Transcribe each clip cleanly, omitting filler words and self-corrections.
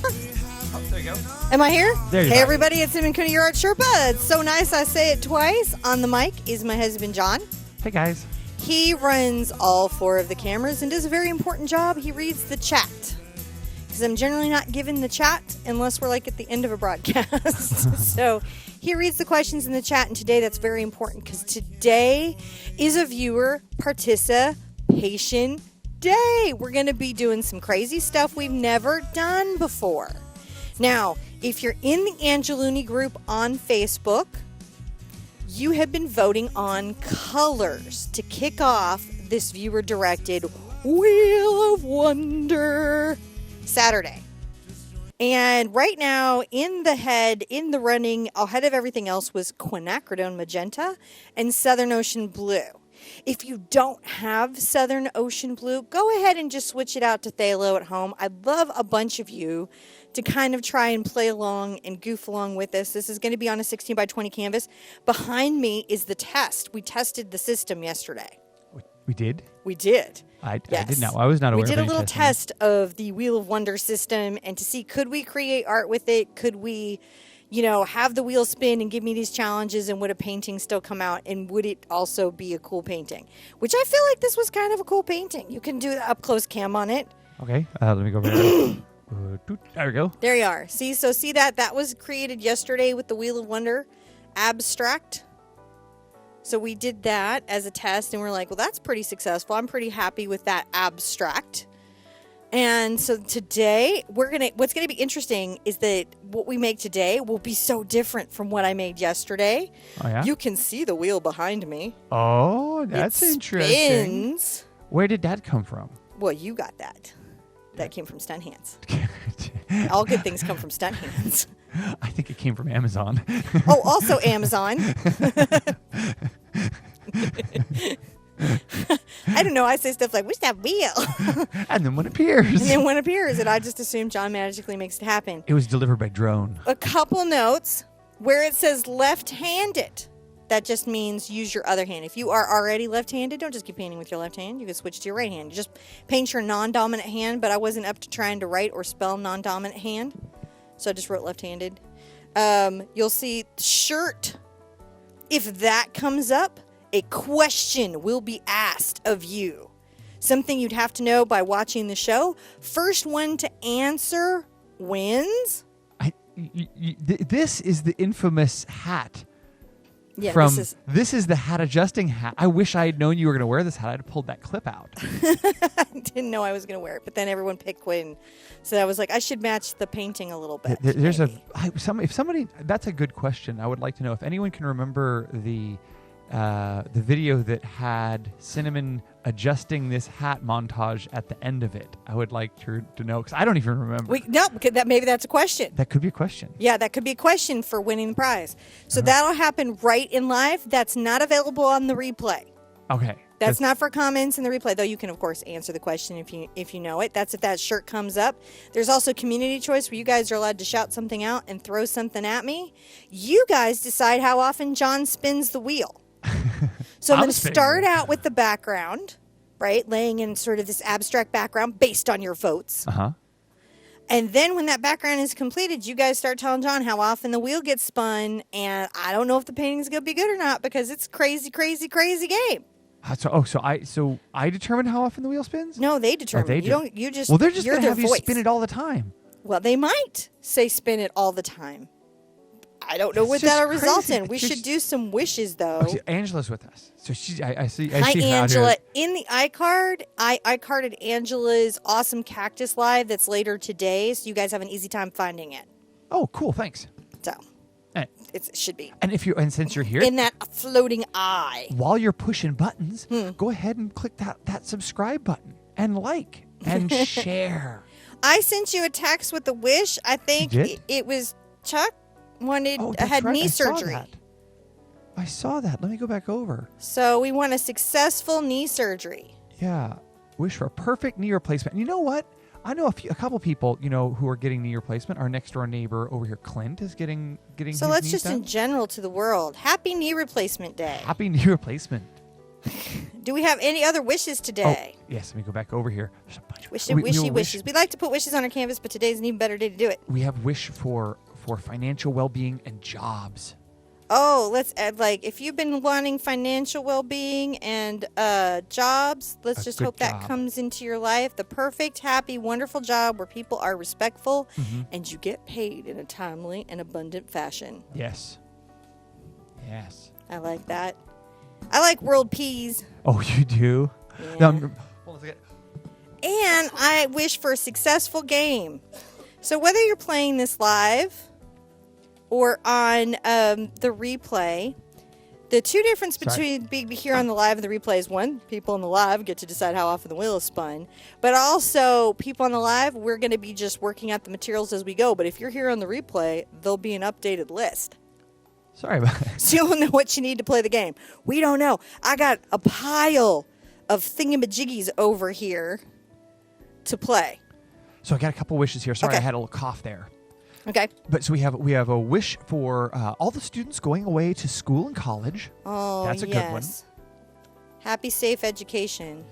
Oh, there you go. Am I here? There you Hey, are. everybody, it's Tim and Cody, your art Sherpa. It's so nice I say it twice. On the mic is my husband, John. Hey, guys. He runs all 4 of the cameras and does a very important job. He reads the chat. Because I'm generally not given the chat unless we're like at the end of a broadcast. So he reads the questions in the chat, and today that's very important because today is a viewer participation day. We're going to be doing some crazy stuff we've never done before. Now, if you're in the Angeluni group on Facebook, you have been voting on colors to kick off this viewer-directed Wheel of Wonder Saturday. And right now, in the running, ahead of everything else was Quinacridone Magenta and Southern Ocean Blue. If you don't have Southern Ocean Blue, go ahead and just switch it out to Phthalo at home. I'd love a bunch of you to kind of try and play along and goof along with this. This is going to be on a 16 by 20 canvas. Behind me is the test. We tested the system yesterday. We did? We did. I Yes. did not. I was not aware of We did a any little testing. test of the Wheel of Wonder system and to see, could we create art with it? Could we, have the wheel spin and give me these challenges, and would a painting still come out? And would it also be a cool painting? Which I feel like this was kind of a cool painting. You can do the up-close cam on it. Okay. Let me go over there. There we go. There you are. See that? That was created yesterday with the Wheel of Wonder abstract. So we did that as a test, and we're like, well, that's pretty successful. I'm pretty happy with that abstract. And so today, what's going to be interesting is that what we make today will be so different from what I made yesterday. Oh, yeah? You can see the wheel behind me. Oh, that's It interesting. spins. Where did that come from? Well, you got that. That came from Stunt Hands. All good things come from Stunt Hands. I think it came from Amazon. Oh, also Amazon. I don't know. I say stuff like, what's that wheel? And then one appears. And then one appears, and I just assume John magically makes it happen. It was delivered by drone. A couple notes where it says left-handed. That just means use your other hand. If you are already left-handed, don't just keep painting with your left hand. You can switch to your right hand. You just paint your non-dominant hand, but I wasn't up to trying to write or spell non-dominant hand, so I just wrote left-handed. You'll see shirt. If that comes up, a question will be asked of you. Something you'd have to know by watching the show. First one to answer wins. This is the infamous hat. Yeah, this is the hat adjusting hat. I wish I had known you were going to wear this hat. I'd have pulled that clip out. I didn't know I was going to wear it, but then everyone picked Quinn. So I was like, I should match the painting a little bit. If somebody, that's a good question. I would like to know if anyone can remember the video that had Cinnamon adjusting this hat montage at the end of it. I would like to know, because I don't even remember. No, because maybe that's a question. That could be a question. Yeah, that could be a question for winning the prize. So that'll happen right in live. That's not available on the replay. Okay. That's not for comments in the replay, though. You can, of course, answer the question if you know it. That's if that shirt comes up. There's also community choice where you guys are allowed to shout something out and throw something at me. You guys decide how often John spins the wheel. So I'm going to start out with the background, right? Laying in sort of this abstract background based on your votes. Uh-huh. And then when that background is completed, you guys start telling John how often the wheel gets spun. And I don't know if the painting's going to be good or not because it's crazy, crazy, crazy game. So I determine how often the wheel spins? No, they determine. They you don't. You just. Well, they're just going to have you spin it all the time. Well, they might say spin it all the time. I don't know It's what just that'll result crazy. in. We should do some wishes, though. Okay, Angela's with us. So I see. Hi, her out Angela. here. In the iCard, I carded Angela's awesome cactus live that's later today, so you guys have an easy time finding it. Oh, cool. Thanks. So And, it should be. and since you're here, In that floating eye. while you're pushing buttons, go ahead and click that subscribe button and like and share. I sent you a text with a wish. I think You did? it was Chuck That's had right. knee I saw surgery. that. I saw that. Let me go back over. So we want a successful knee surgery. Yeah. Wish for a perfect knee replacement. And you know what? I know a couple people, who are getting knee replacement. Our next door neighbor over here, Clint, is getting. So his let's knees just done. in general to the world. Happy knee replacement day. Happy knee replacement. Do we have any other wishes today? Oh, yes, let me go back over here. There's a bunch of Wishes. We like to put wishes on our canvas, but today's an even better day to do it. We have wish for financial well-being and jobs. Oh, let's add, like, if you've been wanting financial well-being and jobs, let's just hope that comes into your life. The perfect, happy, wonderful job where people are respectful and you get paid in a timely and abundant fashion. Yes. Yes. I like that. I like world peas. Oh, you do? Yeah. Hold on a second. And I wish for a successful game. So whether you're playing this live or on the replay, the two difference between being here on the live and the replay is, one, people on the live get to decide how often the wheel is spun. But also, people on the live, we're going to be just working out the materials as we go. But if you're here on the replay, there'll be an updated list. Sorry about that. So you'll know what you need to play the game. We don't know. I got a pile of thingamajiggies over here to play. So I got a couple wishes here. Sorry, Okay. I had a little cough there. Okay. But so we have a wish for all the students going away to school and college. Oh, That's a good one. Happy, safe education.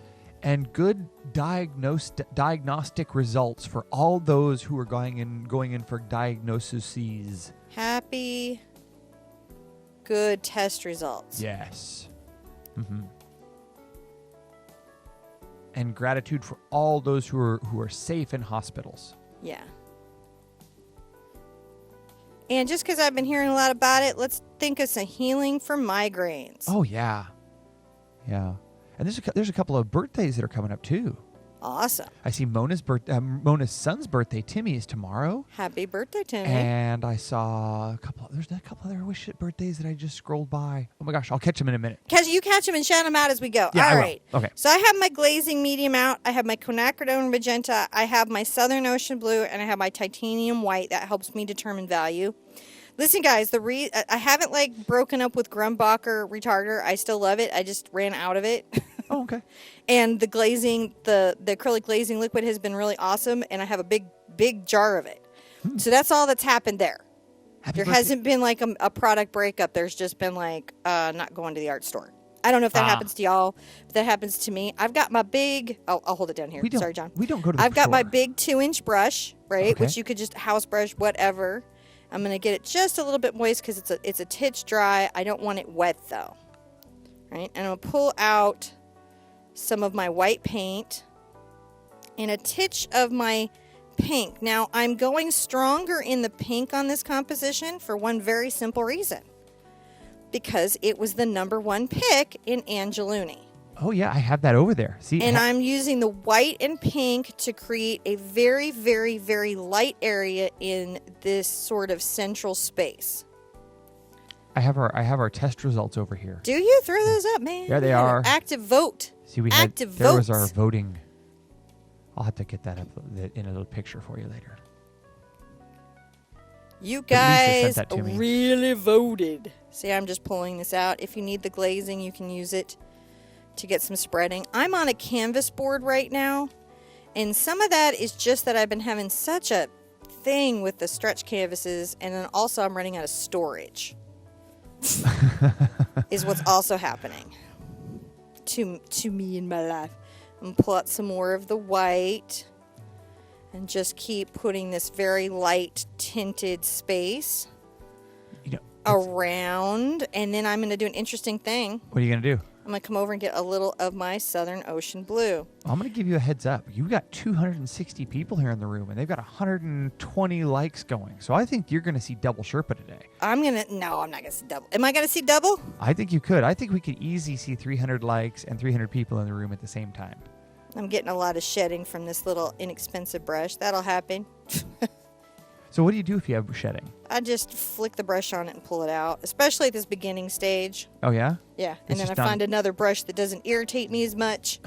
And good diagnostic results for all those who are going in for diagnoses. Happy, good test results. Yes. And gratitude for all those who are safe in hospitals. Yeah. And just because I've been hearing a lot about it, let's think of some healing for migraines. Oh yeah, yeah. And there's a couple of birthdays that are coming up too. Awesome. I see Mona's son's birthday, Timmy, is tomorrow. Happy birthday, Timmy. And I saw there's a couple other birthdays that I just scrolled by. Oh my gosh, I'll catch them in a minute. You catch them and shout them out as we go. Yeah, All I will. right. Okay. So I have my glazing medium out. I have my Quinacridone Magenta. I have my Southern Ocean Blue. And I have my Titanium White. That helps me determine value. Listen, guys, I haven't broken up with Grumbacher retarder. I still love it. I just ran out of it. Oh, okay. And the glazing, the acrylic glazing liquid has been really awesome, and I have a big jar of it. So that's all that's happened there. There hasn't been a product breakup. There's just been not going to the art store. I don't know if that happens to y'all, but that happens to me. I've got my big, I'll hold it down here. Sorry, John. We don't go to the I've got my store. big 2-inch brush, right, Okay. which you could just house brush, whatever. I'm going to get it just a little bit moist because it's a titch dry. I don't want it wet, though. Right? And I'm going to pull out some of my white paint and a titch of my pink. Now, I'm going stronger in the pink on this composition for one very simple reason. Because it was the #1 pick in Angeluni. Oh yeah, I have that over there. See, And I'm using the white and pink to create a very, very, very light area in this sort of central space. I have our test results over here. Do you throw those up, man? There they are. Active vote. See, there was our voting. I'll have to get that up in a little picture for you later. You Lisa guys sent that to me. really voted. See, I'm just pulling this out. If you need the glazing, you can use it to get some spreading. I'm on a canvas board right now, and some of that is just that I've been having such a thing with the stretch canvases, and then also I'm running out of storage. Is what's also happening to me in my life. I'm going to pull out some more of the white and just keep putting this very light tinted space around, and then I'm going to do an interesting thing. What are you going to do? I'm going to come over and get a little of my Southern Ocean Blue. I'm going to give you a heads up. You got 260 people here in the room, and they've got 120 likes going. So I think you're going to see double Sherpa today. No, I'm not going to see double. Am I going to see double? I think you could. I think we could easily see 300 likes and 300 people in the room at the same time. I'm getting a lot of shedding from this little inexpensive brush. That'll happen. So what do you do if you have shedding? I just flick the brush on it and pull it out, especially at this beginning stage. Oh, yeah? Yeah, and then I find another brush that doesn't irritate me as much.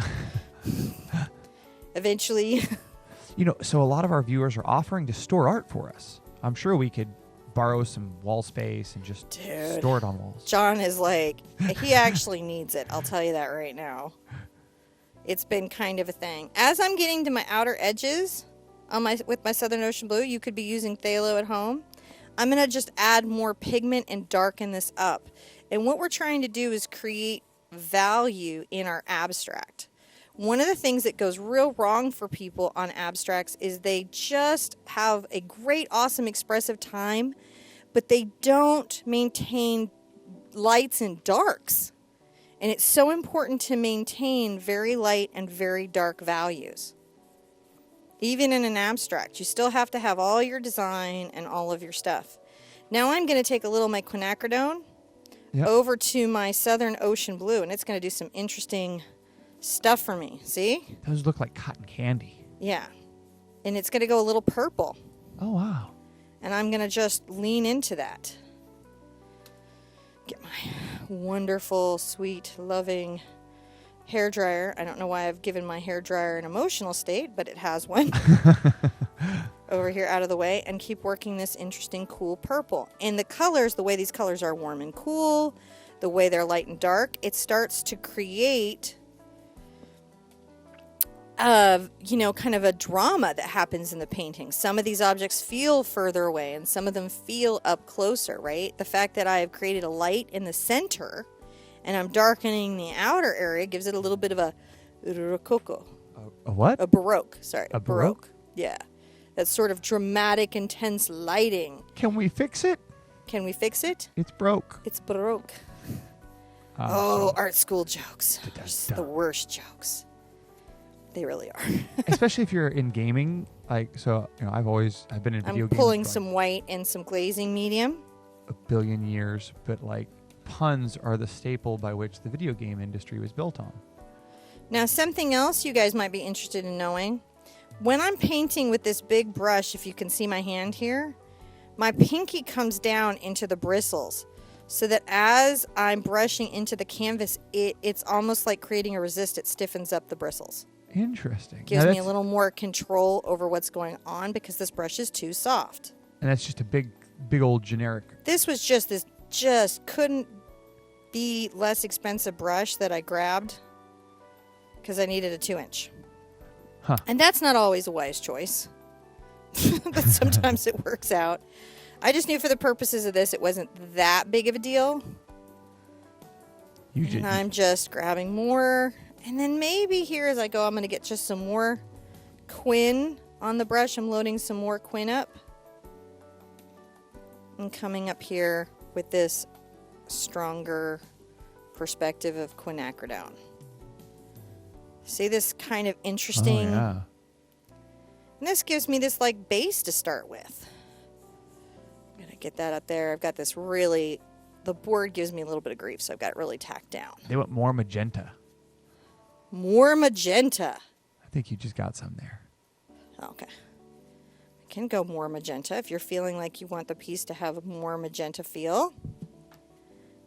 Eventually. So a lot of our viewers are offering to store art for us. I'm sure we could borrow some wall space and just store it on walls. John is he actually needs it. I'll tell you that right now. It's been kind of a thing. As I'm getting to my outer edges with my Southern Ocean Blue, you could be using phthalo at home. I'm going to just add more pigment and darken this up. And what we're trying to do is create value in our abstract. One of the things that goes real wrong for people on abstracts is they just have a great, awesome, expressive time, but they don't maintain lights and darks. And it's so important to maintain very light and very dark values. Even in an abstract, you still have to have all your design and all of your stuff. Now I'm going to take a little of my quinacridone over to my Southern Ocean Blue, and it's going to do some interesting stuff for me. See? Those look like cotton candy. Yeah. And it's going to go a little purple. Oh, wow. And I'm going to just lean into that. Get my wonderful, sweet, loving hair dryer. I don't know why I've given my hair dryer an emotional state, but it has one. Over here out of the way, and keep working this interesting, cool purple. And the colors, the way these colors are warm and cool, the way they're light and dark, it starts to create kind of a drama that happens in the painting. Some of these objects feel further away and some of them feel up closer, right? The fact that I have created a light in the center and I'm darkening the outer area gives it a little bit of a rococo. A what? A baroque, sorry. A baroque? Yeah. That sort of dramatic, intense lighting. Can we fix it? Can we fix it? It's broke. It's baroque. Art school jokes. The worst jokes. They really are. Especially if you're in gaming. I've been in video games. I'm pulling some white and some glazing medium. A billion years, but puns are the staple by which the video game industry was built on. Now, something else you guys might be interested in knowing. When I'm painting with this big brush, if you can see my hand here, my pinky comes down into the bristles so that as I'm brushing into the canvas, it's almost like creating a resist. It stiffens up the bristles. Interesting. Gives me a little more control over what's going on because this brush is too soft. And that's just a big old generic. This was just couldn't be less expensive brush that I grabbed because I needed a 2-inch. Huh. And that's not always a wise choice, but sometimes it works out. I just knew for the purposes of this, it wasn't that big of a deal. And I'm just grabbing more. And then maybe here as I go, I'm going to get just some more Quin on the brush. I'm loading some more Quin up. And coming up here with this stronger perspective of quinacridone. See this kind of interesting... Oh, yeah. And this gives me this base to start with. I'm going to get that up there. I've got this really... The board gives me a little bit of grief, so I've got it really tacked down. They want more magenta. More magenta. I think you just got some there. Okay. I can go more magenta. If you're feeling like you want the piece to have a more magenta feel,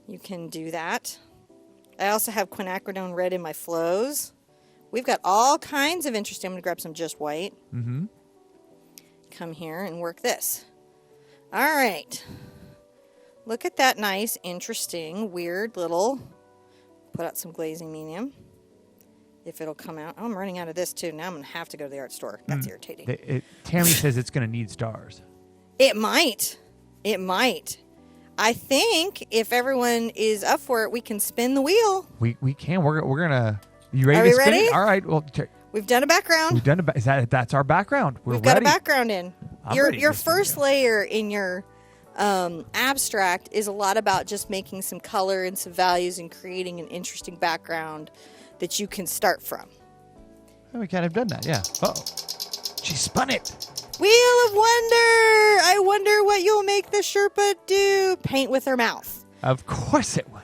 you can do that. I also have quinacridone red in my flows. We've got all kinds of interesting... I'm going to grab some just white. Mm-hmm. Come here and work this. All right. Look at that nice, interesting, weird little... Put out some glazing medium. If it'll come out. Oh, I'm running out of this, too. Now I'm going to have to go to the art store. That's irritating. Tammy says it's going to need stars. It might. It might. I think if everyone is up for it, we can spin the wheel. We can. We're going to... You ready to spin it? All right. Well, we've done a background. That's our background. We've got a background in. Your first studio. layer in your abstract is a lot about just making some color and some values and creating an interesting background that you can start from. Oh, we kind of done that, yeah. Uh-oh. She spun it. Wheel of Wonder. I wonder what you'll make the Sherpa do. Paint with her mouth. Of course it would.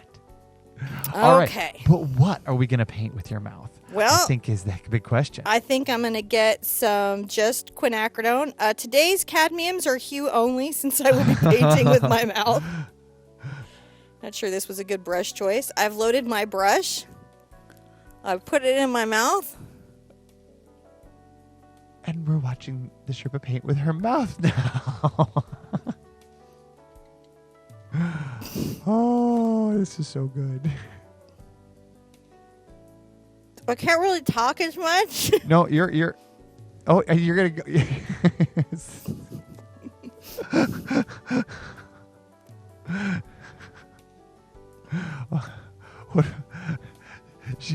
Okay. All right, but what are we going to paint with your mouth? Well, I think is the big question. I think I'm going to get some just quinacridone. Today's cadmiums are hue only since I will be painting with my mouth. Not sure this was a good brush choice. I've loaded my brush. I've put it in my mouth. And we're watching the Sherpa paint with her mouth now. Oh, this is so good. I can't really talk as much. No, you're. Oh, you're gonna go.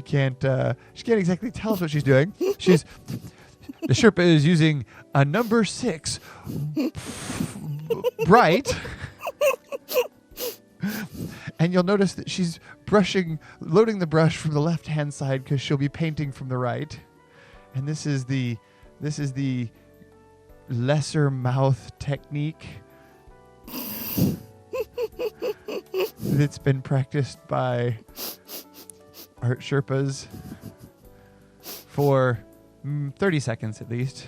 can't exactly tell us what she's doing. The Sherpa is using a number 6 bright. And you'll notice that she's loading the brush from the left-hand side because she'll be painting from the right. And this is the lesser mouth technique that's been practiced by art Sherpas for 30 seconds at least.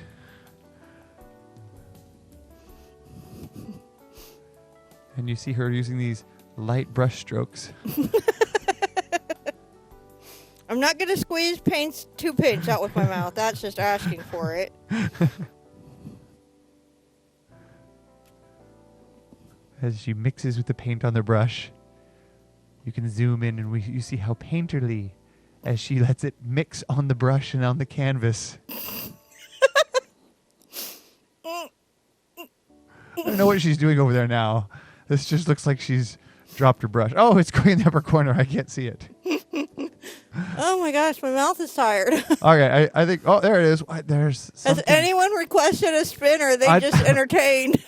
And you see her using these light brush strokes. I'm not going to squeeze two paints out with my mouth. That's just asking for it. As she mixes with the paint on the brush, you can zoom in and you see how painterly as she lets it mix on the brush and on the canvas. I don't know what she's doing over there now. This just looks like she's dropped her brush. Oh, it's going in the upper corner. I can't see it. Oh my gosh, my mouth is tired. Okay, I think, oh, there it is. There's something. Has anyone requested a spin, or are they just entertained?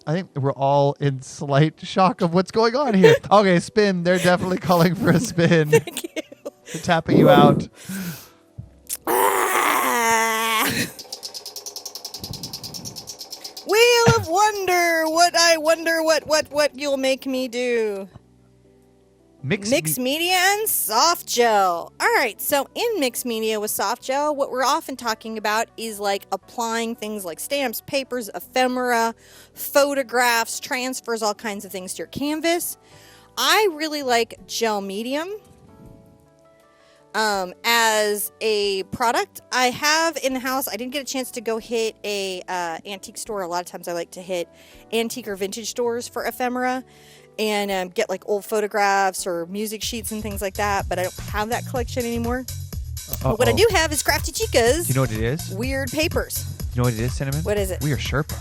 I think we're all in slight shock of what's going on here. Okay, spin. They're definitely calling for a spin. Thank you. They're tapping you out. Wheel of Wonder. What you'll make me do. Mixed media and soft gel. All right, so in mixed media with soft gel, what we're often talking about is like applying things like stamps, papers, ephemera, photographs, transfers, all kinds of things to your canvas. I really like gel medium as a product. I have in the house, I didn't get a chance to go hit a antique store. A lot of times I like to hit antique or vintage stores for ephemera and get like old photographs or music sheets and things like that, but I don't have that collection anymore. But what I do have is Crafty Chica's. Do you know what it is? Weird papers. You know what it is, Cinnamon? What is it? We are Sherpa.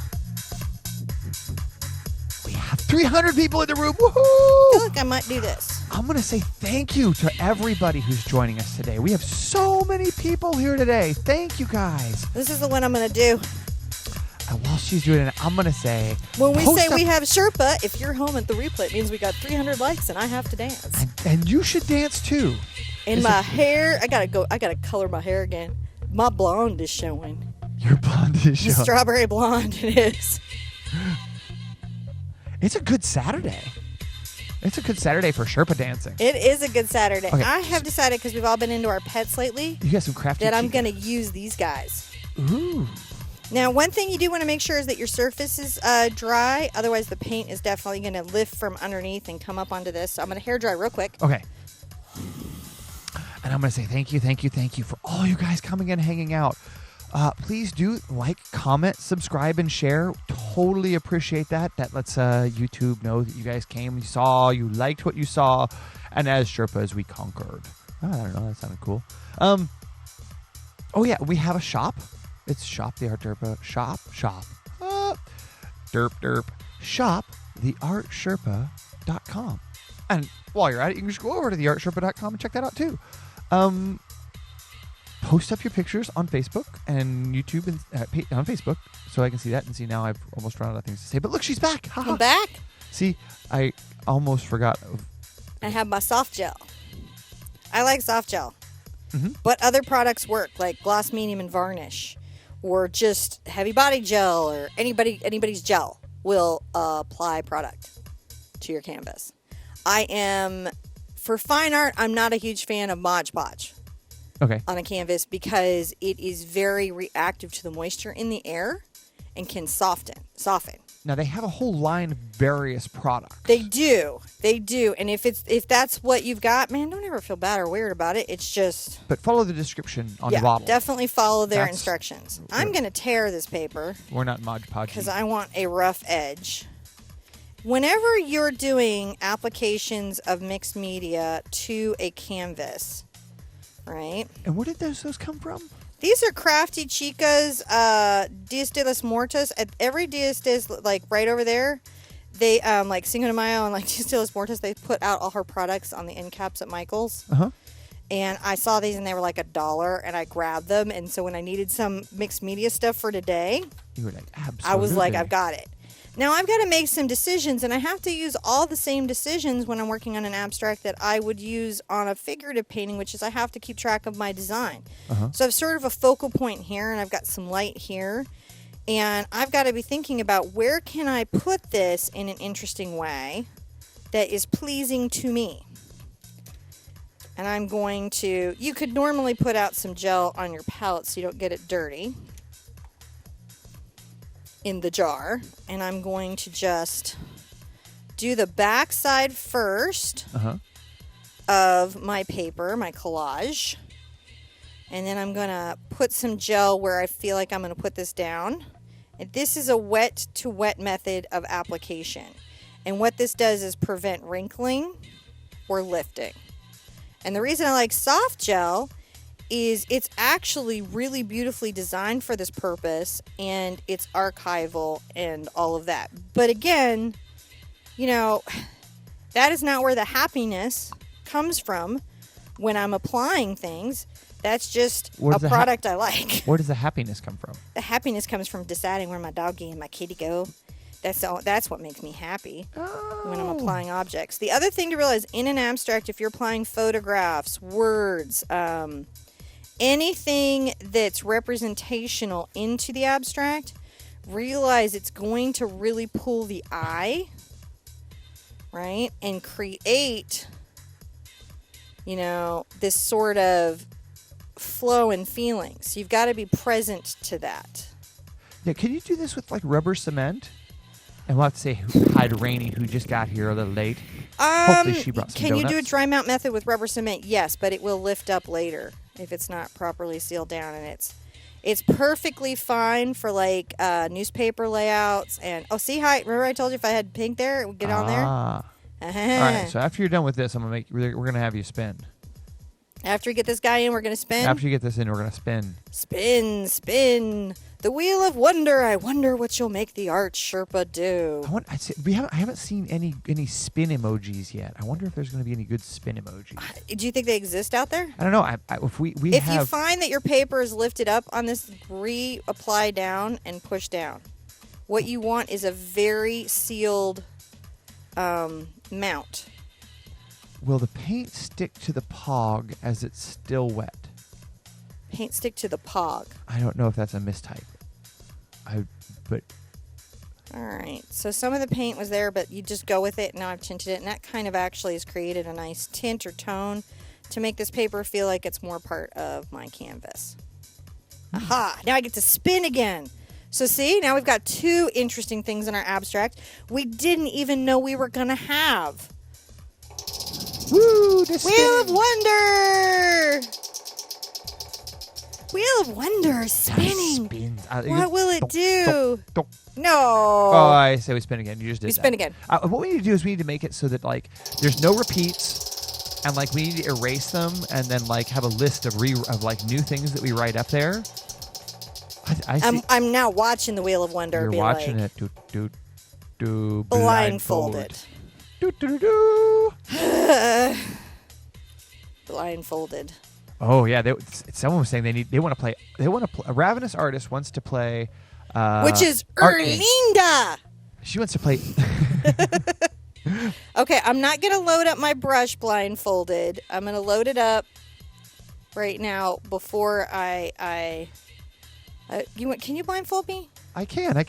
We have 300 people in the room. Woohoo! Look, I might do this. I'm going to say thank you to everybody who's joining us today. We have so many people here today. Thank you, guys. This is the one I'm going to do. And while she's doing it, I'm going to say... When we say we have Sherpa, if you're home at the replay, it means we got 300 likes and I have to dance. And you should dance, too. And my hair, I got to color my hair again. My blonde is showing. Your blonde is showing. The strawberry blonde, it is. It's a good Saturday. It's a good Saturday for Sherpa dancing. It is a good Saturday. Okay. I have decided, because we've all been into our pets lately, You got some Crafty that I'm Chica. going to use these guys. Ooh. Now, one thing you do want to make sure is that your surface is dry. Otherwise, the paint is definitely going to lift from underneath and come up onto this. So I'm going to hair dry real quick. Okay. And I'm going to say thank you for all you guys coming in and hanging out. Please do like, comment, subscribe, and share. Totally appreciate that. That lets YouTube know that you guys came, you saw, you liked what you saw. And as Sherpas, we conquered. Oh, I don't know. That sounded cool. Oh, yeah. We have a shop. It's Shop TheArtSherpa. Shop. Shop TheArtSherpa.com. And while you're at it, you can just go over to TheArtSherpa.com and check that out too. Post up your pictures on Facebook and YouTube and on Facebook so I can see that and see now I've almost run out of things to say. But look, she's back. I'm back. See, I almost forgot. I have my soft gel. I like soft gel. Mm-hmm. But other products work, like gloss medium and varnish, or just heavy body gel, or anybody's gel will apply product to your canvas. For fine art, I'm not a huge fan of Mod Podge on a canvas because it is very reactive to the moisture in the air and can soften. Now they have a whole line of various products. They do. And if that's what you've got, man, don't ever feel bad or weird about it. It's just... But follow the description on the bottle. Definitely follow their instructions. I'm going to tear this paper. We're not Mod Podge. Because I want a rough edge. Whenever you're doing applications of mixed media to a canvas, right? And where did those come from? These are Crafty Chica's Dias de los Muertos. At every Dias de, like right over there, they like Cinco de Mayo and like Dias de los Muertos, they put out all her products on the end caps at Michael's. Uh-huh. And I saw these and they were like $1 and I grabbed them. And so when I needed some mixed media stuff for today, You were like, absolutely. I was like, I've got it. Now I've got to make some decisions, and I have to use all the same decisions when I'm working on an abstract that I would use on a figurative painting, which is I have to keep track of my design. So I've sort of a focal point here, and I've got some light here, and I've got to be thinking about where can I put this in an interesting way that is pleasing to me. And I'm going to, you could normally put out some gel on your palette so you don't get it dirty in the jar, and I'm going to just do the back side first of my paper, my collage, and then I'm going to put some gel where I feel like I'm going to put this down. And this is a wet to wet method of application, and what this does is prevent wrinkling or lifting. And the reason I like soft gel is it's actually really beautifully designed for this purpose, and it's archival and all of that. But again, you know, that is not where the happiness comes from when I'm applying things. That's just a product I like. Where does the happiness come from? The happiness comes from deciding where my doggy and my kitty go. That's what makes me happy when I'm applying objects. The other thing to realize in an abstract, if you're applying photographs, words, anything that's representational into the abstract, realize it's going to really pull the eye, right? And create, you know, this sort of flow and feeling. So you've got to be present to that. Yeah, can you do this with like rubber cement? And we'll have to say hi to Rainey, who just got here a little late. Hopefully she brought some Can donuts. you do a dry mount method with rubber cement? Yes, but it will lift up later if it's not properly sealed down, and it's perfectly fine for like newspaper layouts. And see how remember I told you if I had pink there, it would get on there. All right, so after you're done with this, we're gonna have you spin. After we get this guy in, we're gonna spin. After you get this in, we're gonna spin. Spin, spin. The Wheel of Wonder. I wonder what you'll make the art Sherpa do. I haven't seen any spin emojis yet. I wonder if there's going to be any good spin emojis. Do you think they exist out there? I don't know. If you find that your paper is lifted up on this, apply down and push down. What you want is a very sealed mount. Will the paint stick to the pog as it's still wet? Paint stick to the pog. I don't know if that's a mistype. All right. So some of the paint was there, but you just go with it. Now I've tinted it, and that kind of actually has created a nice tint or tone to make this paper feel like it's more part of my canvas. Aha! Now I get to spin again. So see, now we've got two interesting things in our abstract we didn't even know we were going to have. Woo! Wheel of Wonder! Wheel of Wonder spinning. What will it do? No. Oh, I say we spin again. You just did. We spin again. What we need to do is we need to make it so that like there's no repeats, and like we need to erase them, and then like have a list of like new things that we write up there. I'm now watching the Wheel of Wonder. You're watching it. Blindfolded. Blindfolded. Oh yeah, someone was saying they want to play. A ravenous artist wants to play, which is Erlinda. She wants to play. Okay, I'm not gonna load up my brush blindfolded. I'm gonna load it up right now before I can you blindfold me? I can.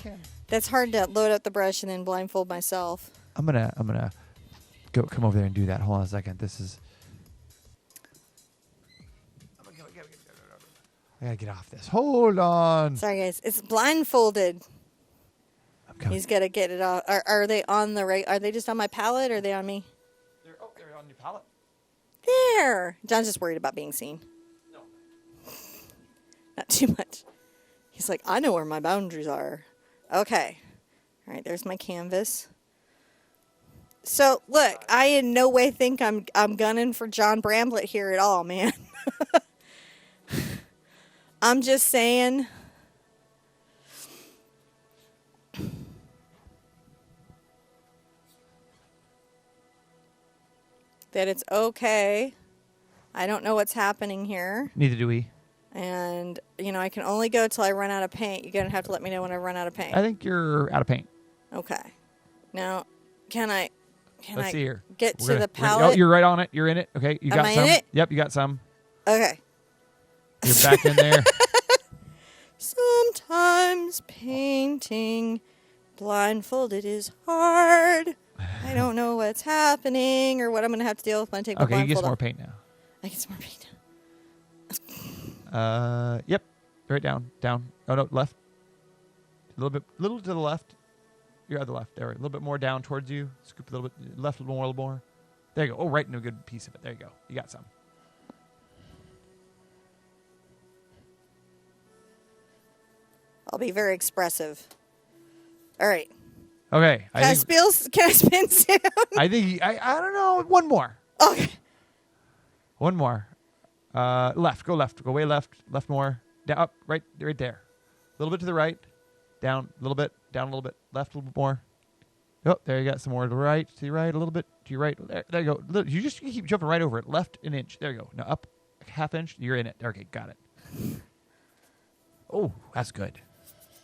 That's hard to load up the brush and then blindfold myself. I'm gonna come over there and do that. Hold on a second. This is. I gotta get off this. Hold on. Sorry, guys. It's blindfolded. I'm coming. He's gotta get it off. Are they on the right? Are they just on my palette, or are they on me? They're on your palette. There. John's just worried about being seen. No. Not too much. He's like, I know where my boundaries are. Okay. All right. There's my canvas. So look, I in no way think I'm gunning for John Bramblett here at all, man. I'm just saying that it's okay I don't know what's happening here. Neither do we. And, I can only go till I run out of paint. You're going to have to let me know when I run out of paint. I think you're out of paint. Okay. Now, can I Let's see here. get We're to gonna- the palette? Oh, you're right on it. You're in it. Okay, you Am got I some. in it? Yep, you got some. Okay. You're back in there. Sometimes painting blindfolded is hard. I don't know what's happening or what I'm going to have to deal with when I take my Okay, you blindfold get some more off. paint now. I get some more paint. Yep. Right down. Oh no, left. Little to the left. You're at the left. There. A little bit more down towards you. Scoop a little bit left, a little more. There you go. Oh, right into a good piece of it. There you go. You got some. I'll be very expressive. All right. Okay. Can I spin soon? I think I don't know. One more. Okay. One more. Left. Go left. Go way left. Left more. Down. Up. Right there. A little bit to the right. Down a little bit. Down a little bit. Left a little bit more. Oh, there you got some more to the right. To your right. A little bit. To your right. There you go. You keep jumping right over it. Left an inch. There you go. Now up a half inch. You're in it. Okay, got it. Oh, that's good.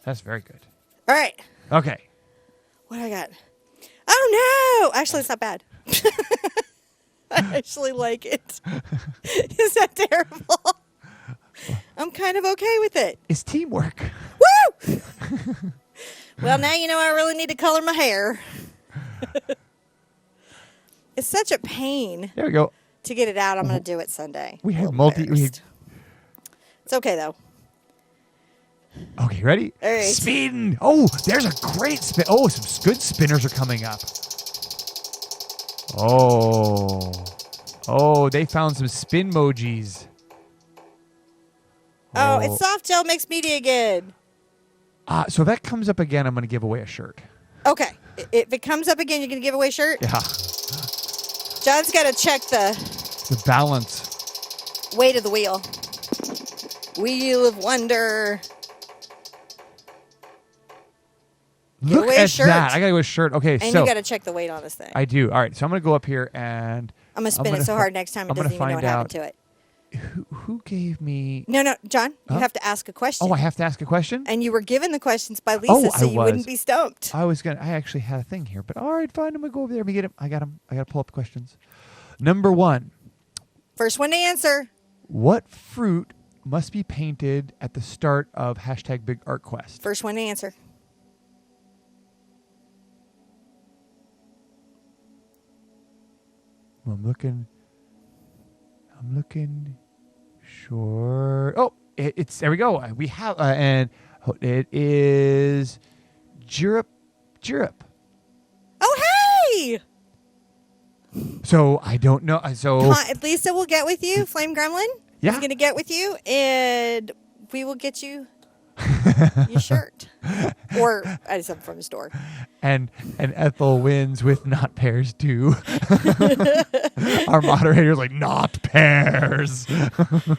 That's very good. All right. Okay. What do I got? Oh, no. Actually, it's not bad. I actually like it. Is that terrible? I'm kind of okay with it. It's teamwork. Woo! Well, now you know I really need to color my hair. It's such a pain There we go. to get it out. I'm going to do it Sunday. We have It's okay, though. Okay, ready? All right. Spin. Oh, there's a great spin. Oh, some good spinners are coming up. Oh, they found some spin emojis. Oh, it's soft gel mixed media again. So if that comes up again, I'm going to give away a shirt. Okay. If it comes up again, you're going to give away a shirt? Yeah. John's got to check the balance. weight of the wheel. Wheel of Wonder. Look away a at shirt. that. I got to go a shirt. Okay, And so you got to check the weight on this thing. I do. All right, so I'm going to go up here and I'm going to spin it so hard next time it I'm doesn't gonna even know what find happened to it. Who gave me... No, John, you Huh? have to ask a question. Oh, I have to ask a question? And you were given the questions by Lisa, Oh, so I you wouldn't was. be stumped. I actually had a thing here, but all right, fine. I'm going to go over there. Let me get him. I got him. I got to pull up the questions. Number 1. First one to answer. What fruit must be painted at the start of #BigArtQuest? First one to answer. I'm looking. Sure. Oh, it's there we go. We have and it is Gyrup. Oh, hey! So I don't know. So Lisa will get with you. Flame Gremlin Yeah. is going to get with you, and we will get you your shirt. Or I just something from the store. and Ethel wins with not pairs too. Our moderator's like not pairs.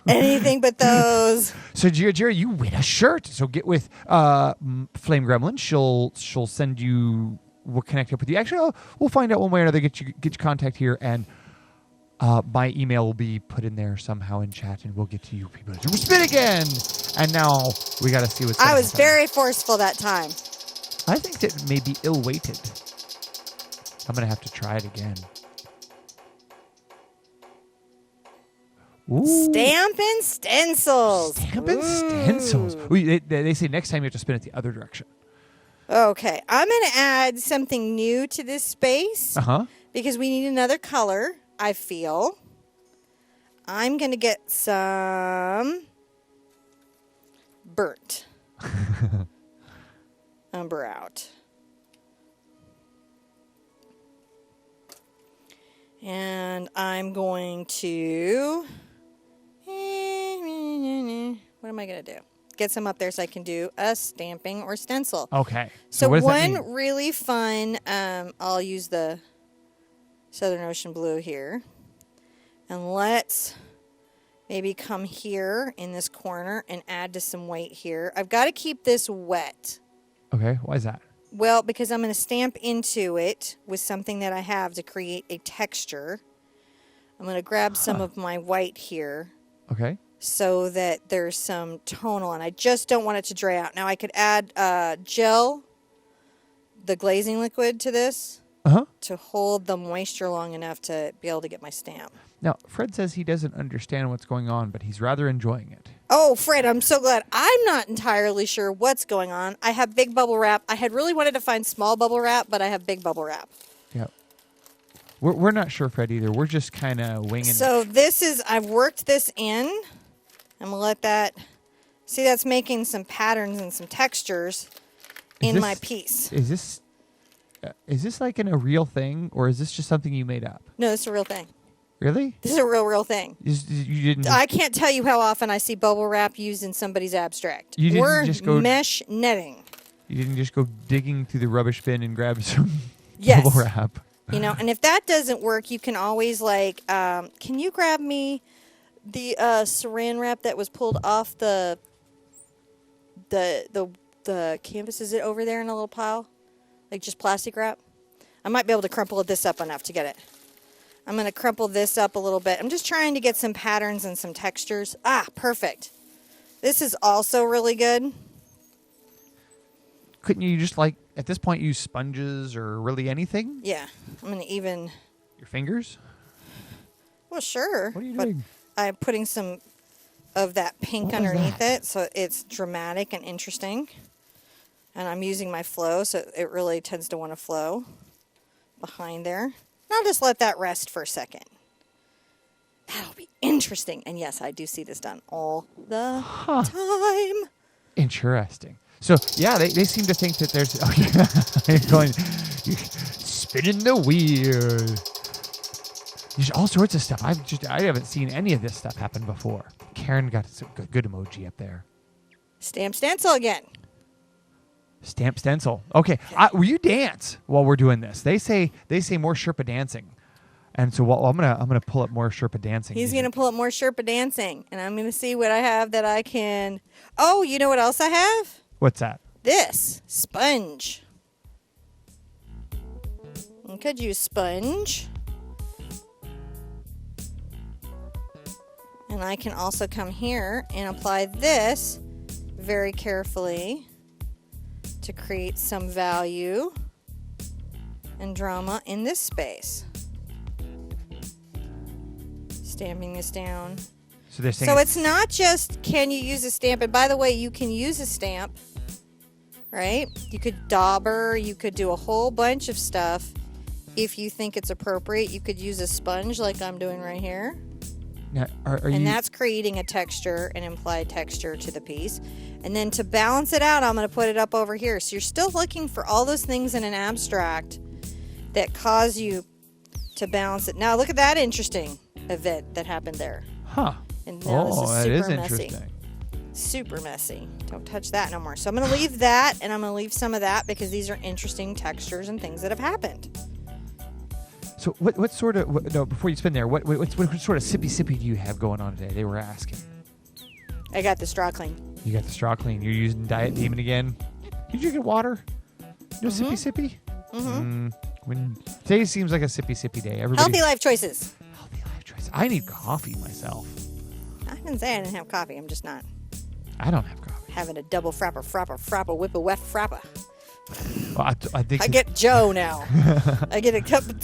Anything but those. So Jerry, you win a shirt. So get with Flame Gremlin. She'll send you. We'll connect up with you. Actually, we'll find out one way or another. Get your contact here, and my email will be put in there somehow in chat, and we'll get to you people. We'll spin again, and now we got to see what's. I was very forceful that time. I think that may be ill-weighted. I'm gonna have to try it again. Ooh. Stampin' stencils. Stampin' stencils. Ooh, they say next time you have to spin it the other direction. Okay, I'm going to add something new to this space because we need another color, I feel. I'm going to get some burnt umber out. And I'm going to... What am I going to do? Get some up there so I can do a stamping or stencil. Okay. So what does that one mean? really fun, I'll use the Southern Ocean blue here. And let's maybe come here in this corner and add to some weight here. I've got to keep this wet. Okay. Why is that? Well, because I'm going to stamp into it with something that I have to create a texture. I'm going to grab some of my white here. Okay. So that there's some tonal, and I just don't want it to dry out. Now I could add gel, the glazing liquid, to this to hold the moisture long enough to be able to get my stamp. Now, Fred says he doesn't understand what's going on, but he's rather enjoying it. Oh, Fred, I'm so glad. I'm not entirely sure what's going on. I have big bubble wrap. I had really wanted to find small bubble wrap, but I have big bubble wrap. Yeah. We're not sure, Fred, either. We're just kind of winging it. So this is, I've worked this in. I'm going to let that, see, that's making some patterns and some textures in my piece. Is this like a real thing, or is this just something you made up? No, this is a real thing. Really? This is a real thing. You didn't. I can't tell you how often I see bubble wrap used in somebody's abstract. You didn't or just go mesh netting. You didn't just go digging through the rubbish bin and grab some Yes. bubble wrap. You know, and if that doesn't work, you can always can you grab me the saran wrap that was pulled off the canvas? Is it over there in a little pile? Like just plastic wrap? I might be able to crumple this up enough to get it. I'm going to crumple this up a little bit. I'm just trying to get some patterns and some textures. Ah, perfect. This is also really good. Couldn't you just, like, at this point, use sponges or really anything? Yeah. I'm going to even... Your fingers? Well, sure. What are you doing? I'm putting some of that pink underneath it, so it's dramatic and interesting. And I'm using my flow, so it really tends to want to flow behind there. I'll just let that rest for a second. That'll be interesting. And yes, I do see this done all the time. Interesting. So, yeah, they seem to think that there's... you're spinning the wheel. There's all sorts of stuff. I haven't seen any of this stuff happen before. Karen got some good emoji up there. Stamp stencil again. Stamp stencil. Okay. Will you dance while we're doing this? They say more Sherpa dancing, and so I'm gonna pull up more Sherpa dancing. He's gonna pull up more Sherpa dancing, and I'm gonna see what I have that I can. Oh, you know what else I have? What's that? This sponge. I could use sponge, and I can also come here and apply this very carefully to create some value and drama in this space. Stamping this down. So they're saying. So it's not just can you use a stamp, and by the way, you can use a stamp, right? You could dauber, you could do a whole bunch of stuff if you think it's appropriate. You could use a sponge like I'm doing right here. Now, and that's creating a texture, an implied texture to the piece. And then to balance it out, I'm going to put it up over here. So you're still looking for all those things in an abstract that cause you to balance it. Now look at that interesting event that happened there. Huh. And now this is that super is messy. interesting. Super messy. Don't touch that no more. So I'm going to leave that, and I'm going to leave some of that because these are interesting textures and things that have happened. So what sort of no? Before you spin there, what sort of sippy do you have going on today? They were asking. I got the straw clean. You got the straw clean. You're using Diet Demon again. You drinking water? No sippy. When today seems like a sippy day. Healthy life choices. Healthy life choices. I need coffee myself. I didn't say I didn't have coffee. I'm just not. I don't have coffee. Having a double frapper, whip a wet frapper. Well, I think I get Joe now. I get a cup of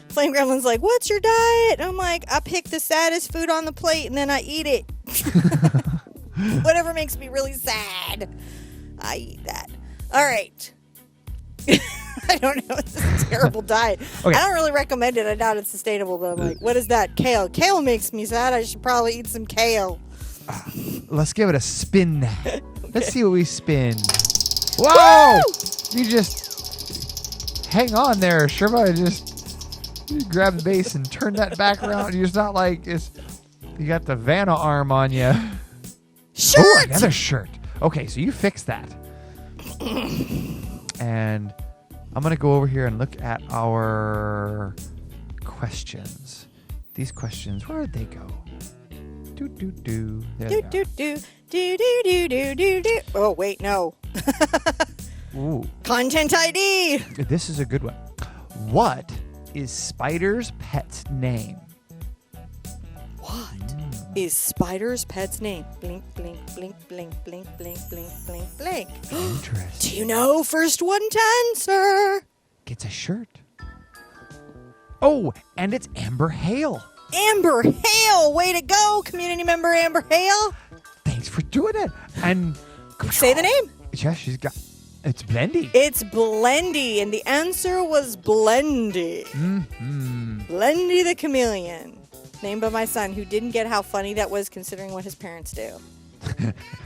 Flame Gremlin's like, what's your diet? And I'm like, I pick the saddest food on the plate and then I eat it. Whatever makes me really sad, I eat that. All right. I don't know. It's a terrible diet. Okay. I don't really recommend it. I doubt it's sustainable, but I'm like, what is that? Kale. Kale makes me sad. I should probably eat some kale. Let's give it a spin now. Okay. Let's see what we spin. Whoa! Woo! You just hang on there, Sherpa. You grab the base and turn that back around. You're just not like you got the Vanna arm on you. Shirt! Oh, another shirt. Okay, so you fixed that. And I'm going to go over here and look at our questions. These questions, where'd they go? There they are. Oh, wait, no. Ooh. Content ID. This is a good one. What is Spider's pet's name? is Spider's pet's name. Blink, blink, blink, blink, blink, blink, blink, blink, blink. Interesting. Do you know first one to answer? Gets a shirt. Oh, and it's Amber Hale. Amber Hale. Way to go, community member Amber Hale. Thanks for doing it. And say the name. Yeah, she's got. It's Blendy. It's Blendy, and the answer was Blendy. Mm-hmm. Blendy the chameleon, named by my son, who didn't get how funny that was considering what his parents do.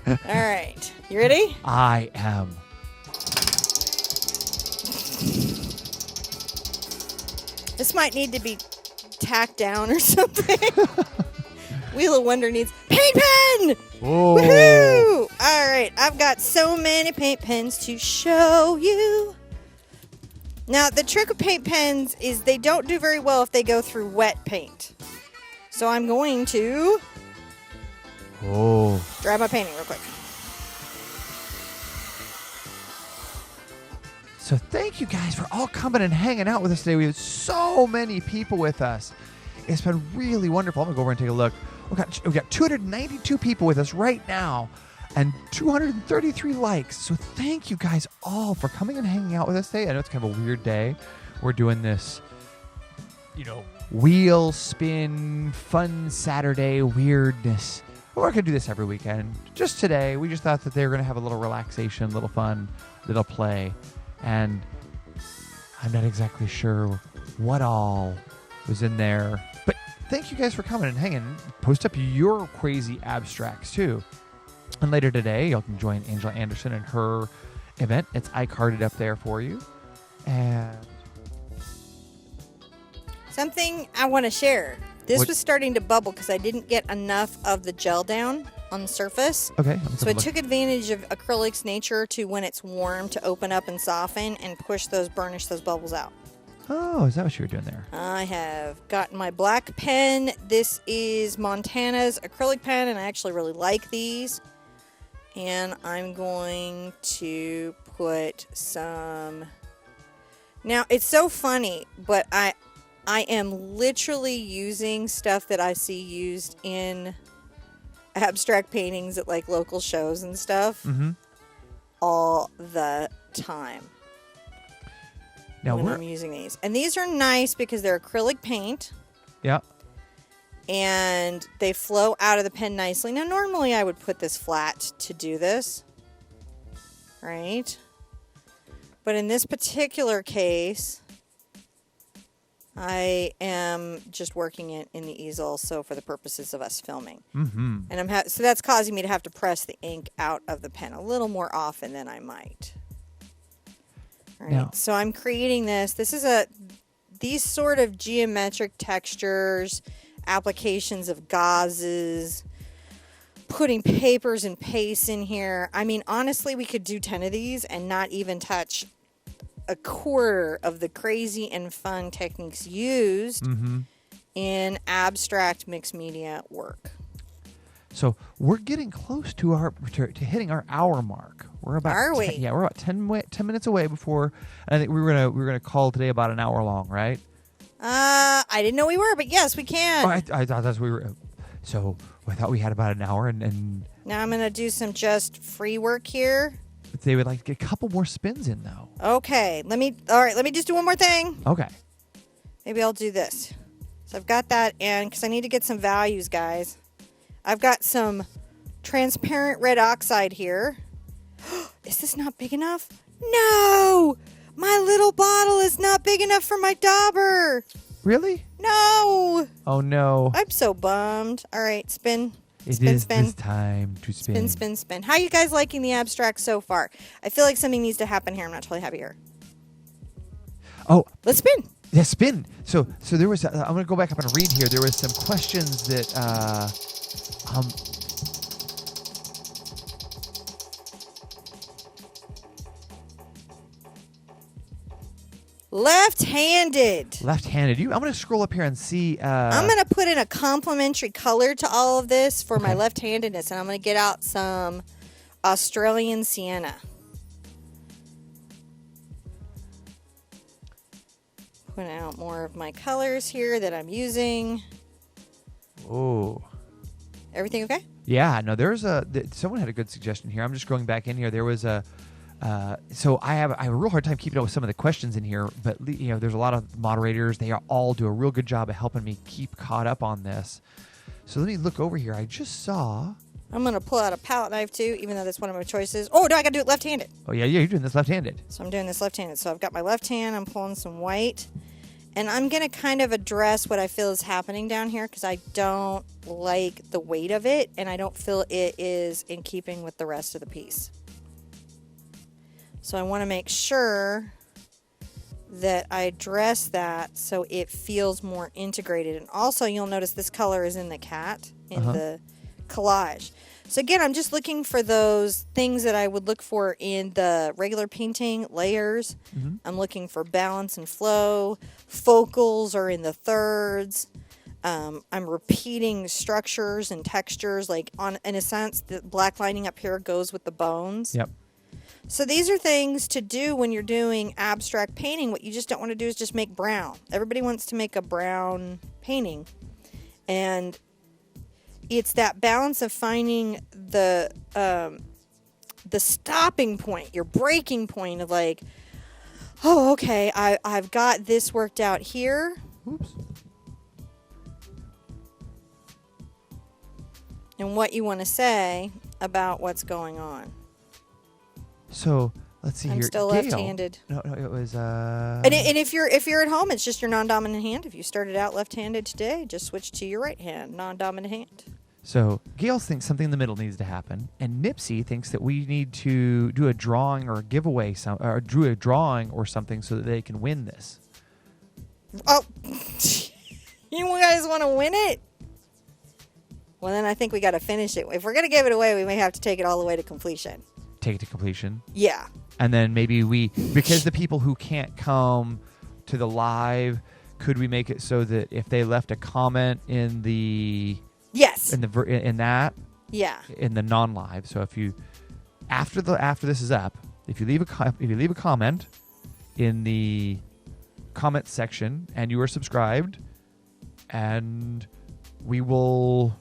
All right, you ready? I am. This might need to be tacked down or something. Wheel of Wonder needs paint pen. Whoa. Woohoo! All right, I've got so many paint pens to show you. Now, the trick with paint pens is they don't do very well if they go through wet paint. So I'm going to dry my painting real quick. So thank you guys for all coming and hanging out with us today. We have so many people with us. It's been really wonderful. I'm going to go over and take a look. We've got 292 people with us right now and 233 likes. So thank you guys all for coming and hanging out with us today. I know it's kind of a weird day. We're doing this, wheel spin, fun Saturday weirdness. We're going to do this every weekend. Just today, we just thought that they were going to have a little relaxation, a little fun, little play. And I'm not exactly sure what all was in there. But thank you guys for coming and hanging. Post up your crazy abstracts, too. And later today, you can join Angela Anderson in her event. It's iCarded up there for you. And something I want to share. This was starting to bubble because I didn't get enough of the gel down on the surface. Okay. So I took advantage of acrylic's nature to, when it's warm, to open up and soften and burnish those bubbles out. Oh, is that what you were doing there? I have gotten my black pen. This is Montana's acrylic pen, and I actually really like these. And I'm going to put some... Now, it's so funny, but I am literally using stuff that I see used in abstract paintings at like local shows and stuff all the time. Now when I'm using these. And these are nice because they're acrylic paint. Yeah. And they flow out of the pen nicely. Now, normally I would put this flat to do this. Right? But in this particular case, I am just working it in the easel, so for the purposes of us filming. Mm-hmm. And so that's causing me to have to press the ink out of the pen a little more often than I might. All right, now, so I'm creating this. This is these sort of geometric textures, applications of gauzes, putting papers and pastes in here. I mean, honestly, we could do 10 of these and not even touch a quarter of the crazy and fun techniques used in abstract mixed media work. So we're getting close to to hitting our hour mark. We're about Are we? Yeah, we're about 10 minutes away before. And I think we were gonna call today about an hour long, right? I didn't know we were, but yes, we can. Oh, I thought that's we were. So I thought we had about an hour, and now I'm gonna do some just free work here. They would like to get a couple more spins in, though. Okay, let me just do one more thing. Okay. Maybe I'll do this. So I've got that in, because I need to get some values, guys. I've got some transparent red oxide here. Is this not big enough? No! My little bottle is not big enough for my dauber. Really? No! Oh, no. I'm so bummed. All right, spin. It is this time to spin. Spin, spin, spin. How are you guys liking the abstract so far? I feel like something needs to happen here. I'm not totally happy here. Oh. Let's spin. Yeah, spin. So there was... I'm going to go back up and read here. There was some questions that... Left-handed. Left-handed. I'm going to scroll up here and see... I'm going to put in a complementary color to all of this for my left-handedness, and I'm going to get out some Australian sienna. Put out more of my colors here that I'm using. Oh. Everything okay? Yeah, no, someone had a good suggestion here. I'm just going back in here. There was so I have a real hard time keeping up with some of the questions in here, but there's a lot of moderators. They all do a real good job of helping me keep caught up on this. So let me look over here. I just saw. I'm going to pull out a palette knife too, even though that's one of my choices. Oh, no, I got to do it left-handed. Oh, yeah, you're doing this left-handed. So I'm doing this left-handed. So I've got my left hand. I'm pulling some white. And I'm going to kind of address what I feel is happening down here because I don't like the weight of it, and I don't feel it is in keeping with the rest of the piece. So I want to make sure that I address that so it feels more integrated. And also, you'll notice this color is in the cat, in the collage. So again, I'm just looking for those things that I would look for in the regular painting, layers. I'm looking for balance and flow. Focals are in the thirds. I'm repeating structures and textures. Like in a sense, the black lining up here goes with the bones. Yep. So these are things to do when you're doing abstract painting. What you just don't want to do is just make brown. Everybody wants to make a brown painting. And it's that balance of finding the stopping point, your breaking point of like, oh, okay, I've got this worked out here. Oops. And what you want to say about what's going on. So let's see here. I'm still Gail. left-handed. No, it was. And if you're at home, it's just your non-dominant hand. If you started out left-handed today, just switch to your right hand, non-dominant hand. So Gail thinks something in the middle needs to happen, and Nipsey thinks that we need to do a drawing or a giveaway, or do a drawing or something so that they can win this. Oh, you guys want to win it? Well, then I think we got to finish it. If we're going to give it away, we may have to take it all the way to completion. Take it to completion. Yeah. And then maybe because the people who can't come to the live, could we make it so that if they left a comment in the yes in that in the non-live, so if you after this is up, if you leave a comment in the comment section and you are subscribed, and we will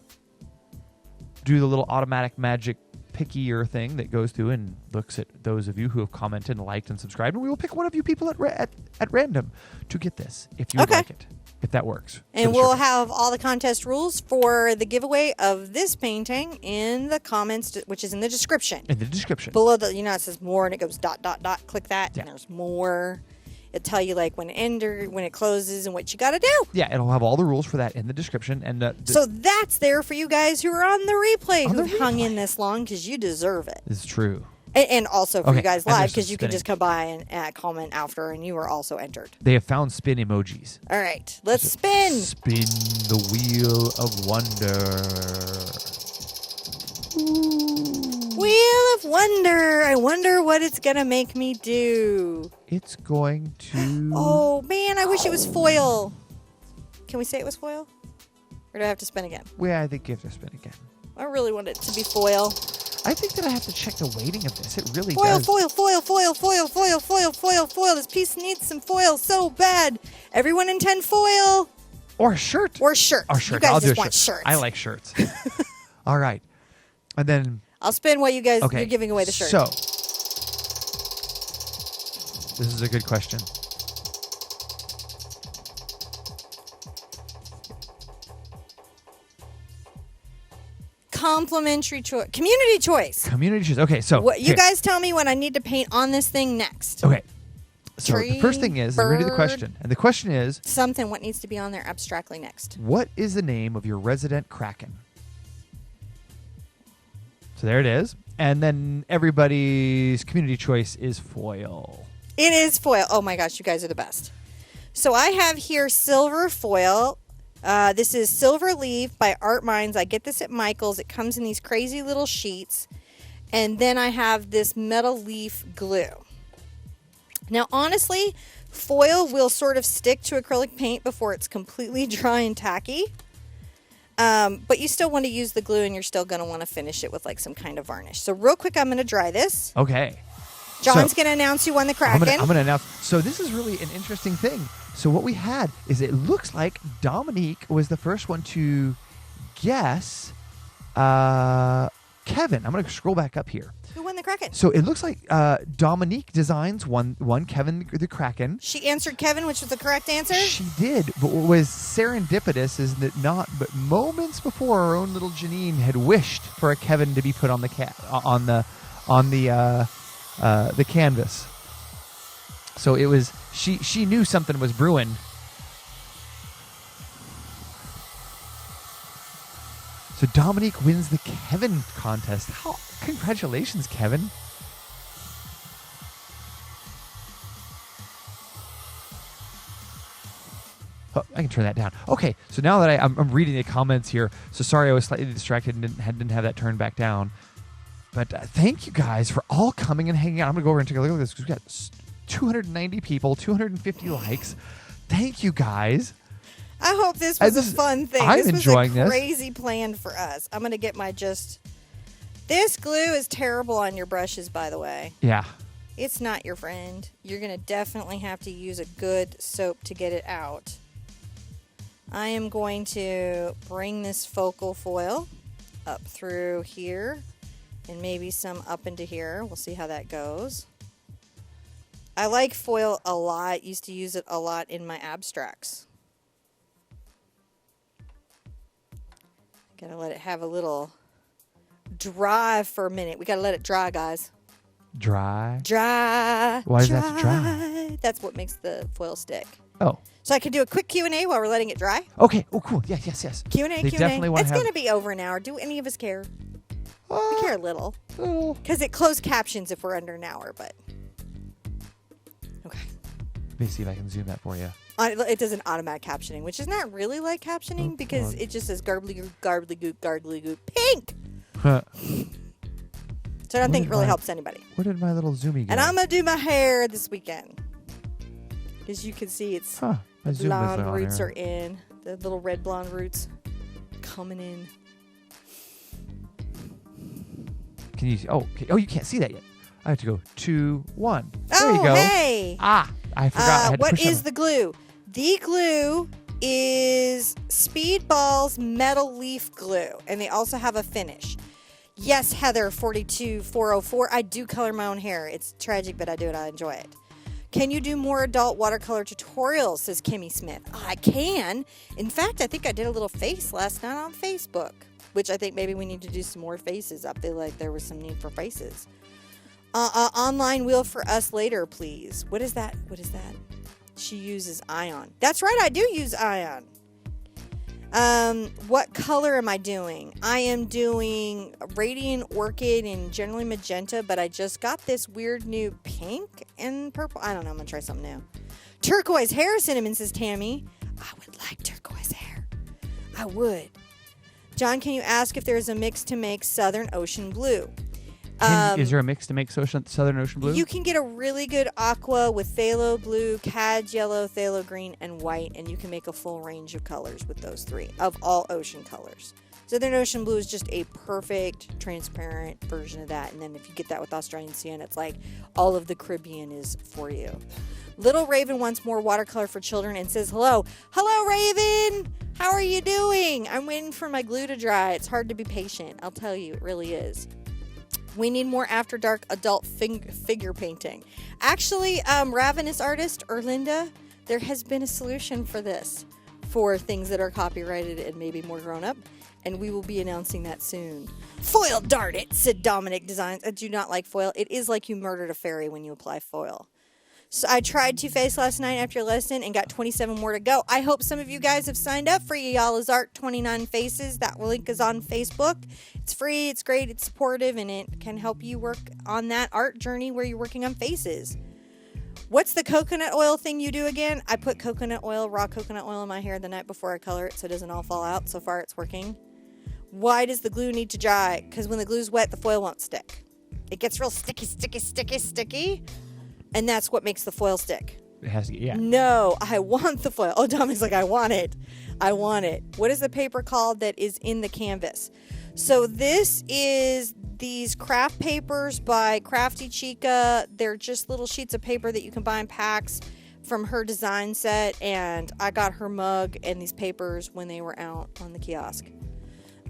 do the little automatic magic pickier thing that goes through and looks at those of you who have commented and liked and subscribed, and we will pick one of you people at random to get this if you would like it, if that works. And we'll have all the contest rules for the giveaway of this painting in the comments, which is in the description. In the description. Below it says more, and it goes ... Click that, yeah. And there's more. It'll tell you like when it closes and what you got to do. Yeah, it'll have all the rules for that in the description. And so that's there for you guys who are on the replay, who've hung in this long, because you deserve it. It's true. And also for you guys live, because you spinning. can just come by and comment after, and you are also entered. They have found spin emojis. All right, let's spin. Spin the wheel of wonder. Ooh. Wheel of Wonder. I wonder what it's going to make me do. It's going to... Oh, man, I wish it was foil. Can we say it was foil? Or do I have to spin again? Well, I think you have to spin again. I really want it to be foil. I think that I have to check the weighting of this. It really foil, does. Foil. This piece needs some foil so bad. Everyone intend foil. Or a shirt. Or shirt. You guys just want shirts. I like shirts. All right. And then... I'll spin what you guys... Okay. You're giving away the shirt. So, this is a good question. Complimentary choice. Community choice. Community choice. Okay, so... You guys tell me what I need to paint on this thing next. Okay. So the first thing is, read the question. And the question is... Something, what needs to be on there abstractly next. What is the name of your resident Kraken? So there it is. And then everybody's community choice is foil. It is foil. Oh my gosh, you guys are the best. So I have here silver foil. This is Silver Leaf by Art Minds. I get this at Michael's. It comes in these crazy little sheets. And then I have this metal leaf glue. Now, honestly, foil will sort of stick to acrylic paint before it's completely dry and tacky. But you still want to use the glue, and you're still going to want to finish it with like some kind of varnish. So real quick, I'm going to dry this. Okay. John's going to announce who won the Kraken. I'm going to announce. So this is really an interesting thing. So what we had is it looks like Dominique was the first one to guess Kevin, I'm going to scroll back up here. Who won the Kraken? So it looks like Dominique Designs won Kevin the Kraken. She answered Kevin, which was the correct answer? She did, but what was serendipitous is that but moments before, our own little Janine had wished for a Kevin to be put on the canvas. So it was she knew something was brewing. So Dominique wins the Kevin contest. Congratulations, Kevin. Oh, I can turn that down. Okay, so now that I'm reading the comments here, so sorry I was slightly distracted and didn't have that turned back down. But thank you guys for all coming and hanging out. I'm going to go over and take a look at this. We've got 290 people, 250 likes. Thank you guys. I hope this was a fun thing. I'm enjoying this was a crazy plan for us. I'm going to get my This glue is terrible on your brushes, by the way. Yeah. It's not your friend. You're going to definitely have to use a good soap to get it out. I am going to bring this focal foil up through here and maybe some up into here. We'll see how that goes. I like foil a lot. Used to use it a lot in my abstracts. Gotta let it have a little dry for a minute. We gotta let it dry, guys. Dry? Dry. Why does that have to dry? That's what makes the foil stick. Oh. So I can do a quick Q&A while we're letting it dry? Okay. Oh, cool. Yes. Q&A, They Q&A. definitely want It's to have... going to be over an hour. Do any of us care? We care a little. Because it closed captions if we're under an hour, but... Okay. Let me see if I can zoom that for you. It does an automatic captioning, which is not really like captioning because it just says garbly goop, pink! Huh. So I don't think it really helps anybody. Where did my little zoomy go? And I'm going to do my hair this weekend. As you can see, it's the blonde roots are in. The little red blonde roots coming in. Can you see? Oh, okay. Oh, you can't see that yet. I have to go 2, 1. There you go. Hey! I forgot. What is the glue? The glue is Speedball's metal leaf glue, and they also have a finish. Yes, Heather 42404. I do color my own hair. It's tragic, but I do it. I enjoy it. Can you do more adult watercolor tutorials, says Kimmy Smith. I can. In fact, I think I did a little face last night on Facebook, which I think maybe we need to do some more faces. I feel like there was some need for faces. Online wheel for us later, please. What is that? She uses Ion. That's right, I do use Ion. What color am I doing? I am doing Radiant Orchid and generally magenta, but I just got this weird new pink and purple. I don't know. I'm going to try something new. Turquoise hair, Cinnamon, says Tammy. I would like turquoise hair. I would. John, can you ask if there's a mix to make Southern Ocean Blue? Is there a mix to make Southern Ocean Blue? You can get a really good aqua with phthalo blue, cad yellow, phthalo green, and white, and you can make a full range of colors with those three, of all ocean colors. Southern Ocean Blue is just a perfect, transparent version of that, and then if you get that with Australian Sienna, it's like all of the Caribbean is for you. Little Raven wants more watercolor for children and says hello. Hello, Raven! How are you doing? I'm waiting for my glue to dry. It's hard to be patient. I'll tell you, it really is. We need more After Dark adult figure painting. Actually, Ravenous Artist, Erlinda, there has been a solution for this, for things that are copyrighted and maybe more grown up, and we will be announcing that soon. Foil dart it, said Dominic Designs. I do not like foil. It is like you murdered a fairy when you apply foil. So I tried Two Face last night after your lesson and got 27 more to go. I hope some of you guys have signed up for Y'all's Art 29 Faces. That link is on Facebook. It's free, it's great, it's supportive, and it can help you work on that art journey where you're working on faces. What's the coconut oil thing you do again? I put coconut oil, raw coconut oil in my hair the night before I color it so it doesn't all fall out. So far it's working. Why does the glue need to dry? Because when the glue's wet, the foil won't stick. It gets real sticky. And that's what makes the foil stick. It has to, yeah. No, I want the foil. Oh, Dominic's like, I want it. What is the paper called that is in the canvas? So this is these craft papers by Crafty Chica. They're just little sheets of paper that you can buy in packs from her design set. And I got her mug and these papers when they were out on the kiosk.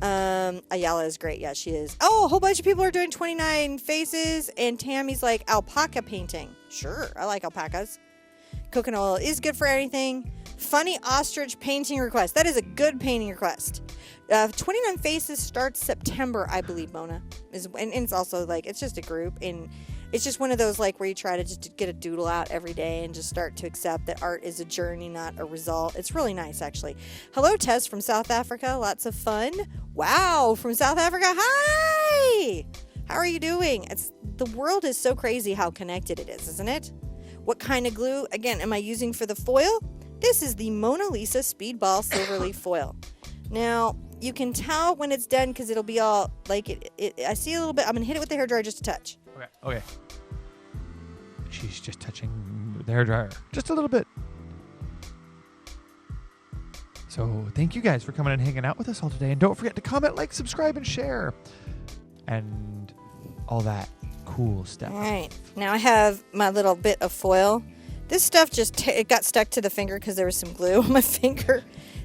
Ayala is great. Yeah, she is. Oh, a whole bunch of people are doing 29 faces, and Tammy's like alpaca painting. Sure, I like alpacas. Coconut oil is good for anything. Funny ostrich painting request. That is a good painting request. 29 faces starts September, I believe, Mona. And it's also like, it's just a group, and it's just one of those like where you try to just get a doodle out every day and just start to accept that art is a journey, not a result. It's really nice, actually. Hello, Tess from South Africa. Lots of fun. Wow, from South Africa. Hi! How are you doing? The world is so crazy how connected it is, isn't it? What kind of glue, again, am I using for the foil? This is the Mona Lisa Speedball Silverleaf foil. Now, you can tell when it's done because it'll be all like I see a little bit. I'm going to hit it with the hairdryer just a touch. Okay. She's just touching the hairdryer. Just a little bit. So thank you guys for coming and hanging out with us all today. And don't forget to comment, like, subscribe, and share. And all that cool stuff. All right. Now I have my little bit of foil. This stuff it got stuck to the finger because there was some glue on my finger.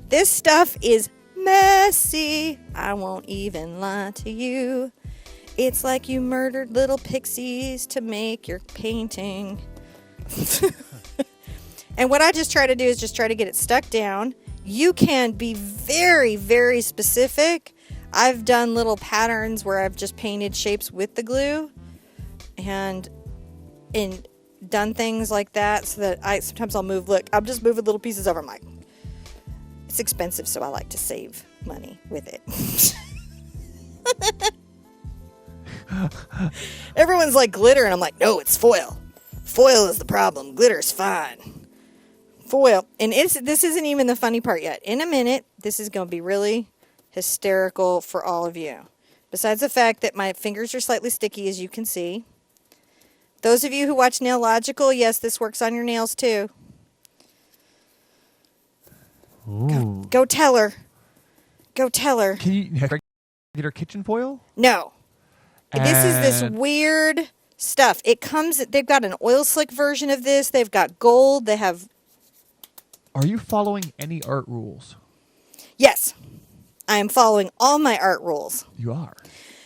This stuff is messy. I won't even lie to you. It's like you murdered little pixies to make your painting. And what I just try to do is just try to get it stuck down. You can be very, very specific. I've done little patterns where I've just painted shapes with the glue and done things like that so that sometimes I'll move. Look, I'm just moving little pieces over. I'm like, it's expensive, so I like to save money with it. Everyone's like glitter, and I'm like, no, it's foil. Foil is the problem. Glitter's fine. Foil. And this isn't even the funny part yet. In a minute, this is going to be really hysterical for all of you. Besides the fact that my fingers are slightly sticky, as you can see. Those of you who watch Nail Logical, yes, this works on your nails too. Go tell her. Go tell her. Can you get her kitchen foil? No. This is this weird stuff. They've got an oil slick version of this. They've got gold. They have... Are you following any art rules? Yes. I am following all my art rules. You are?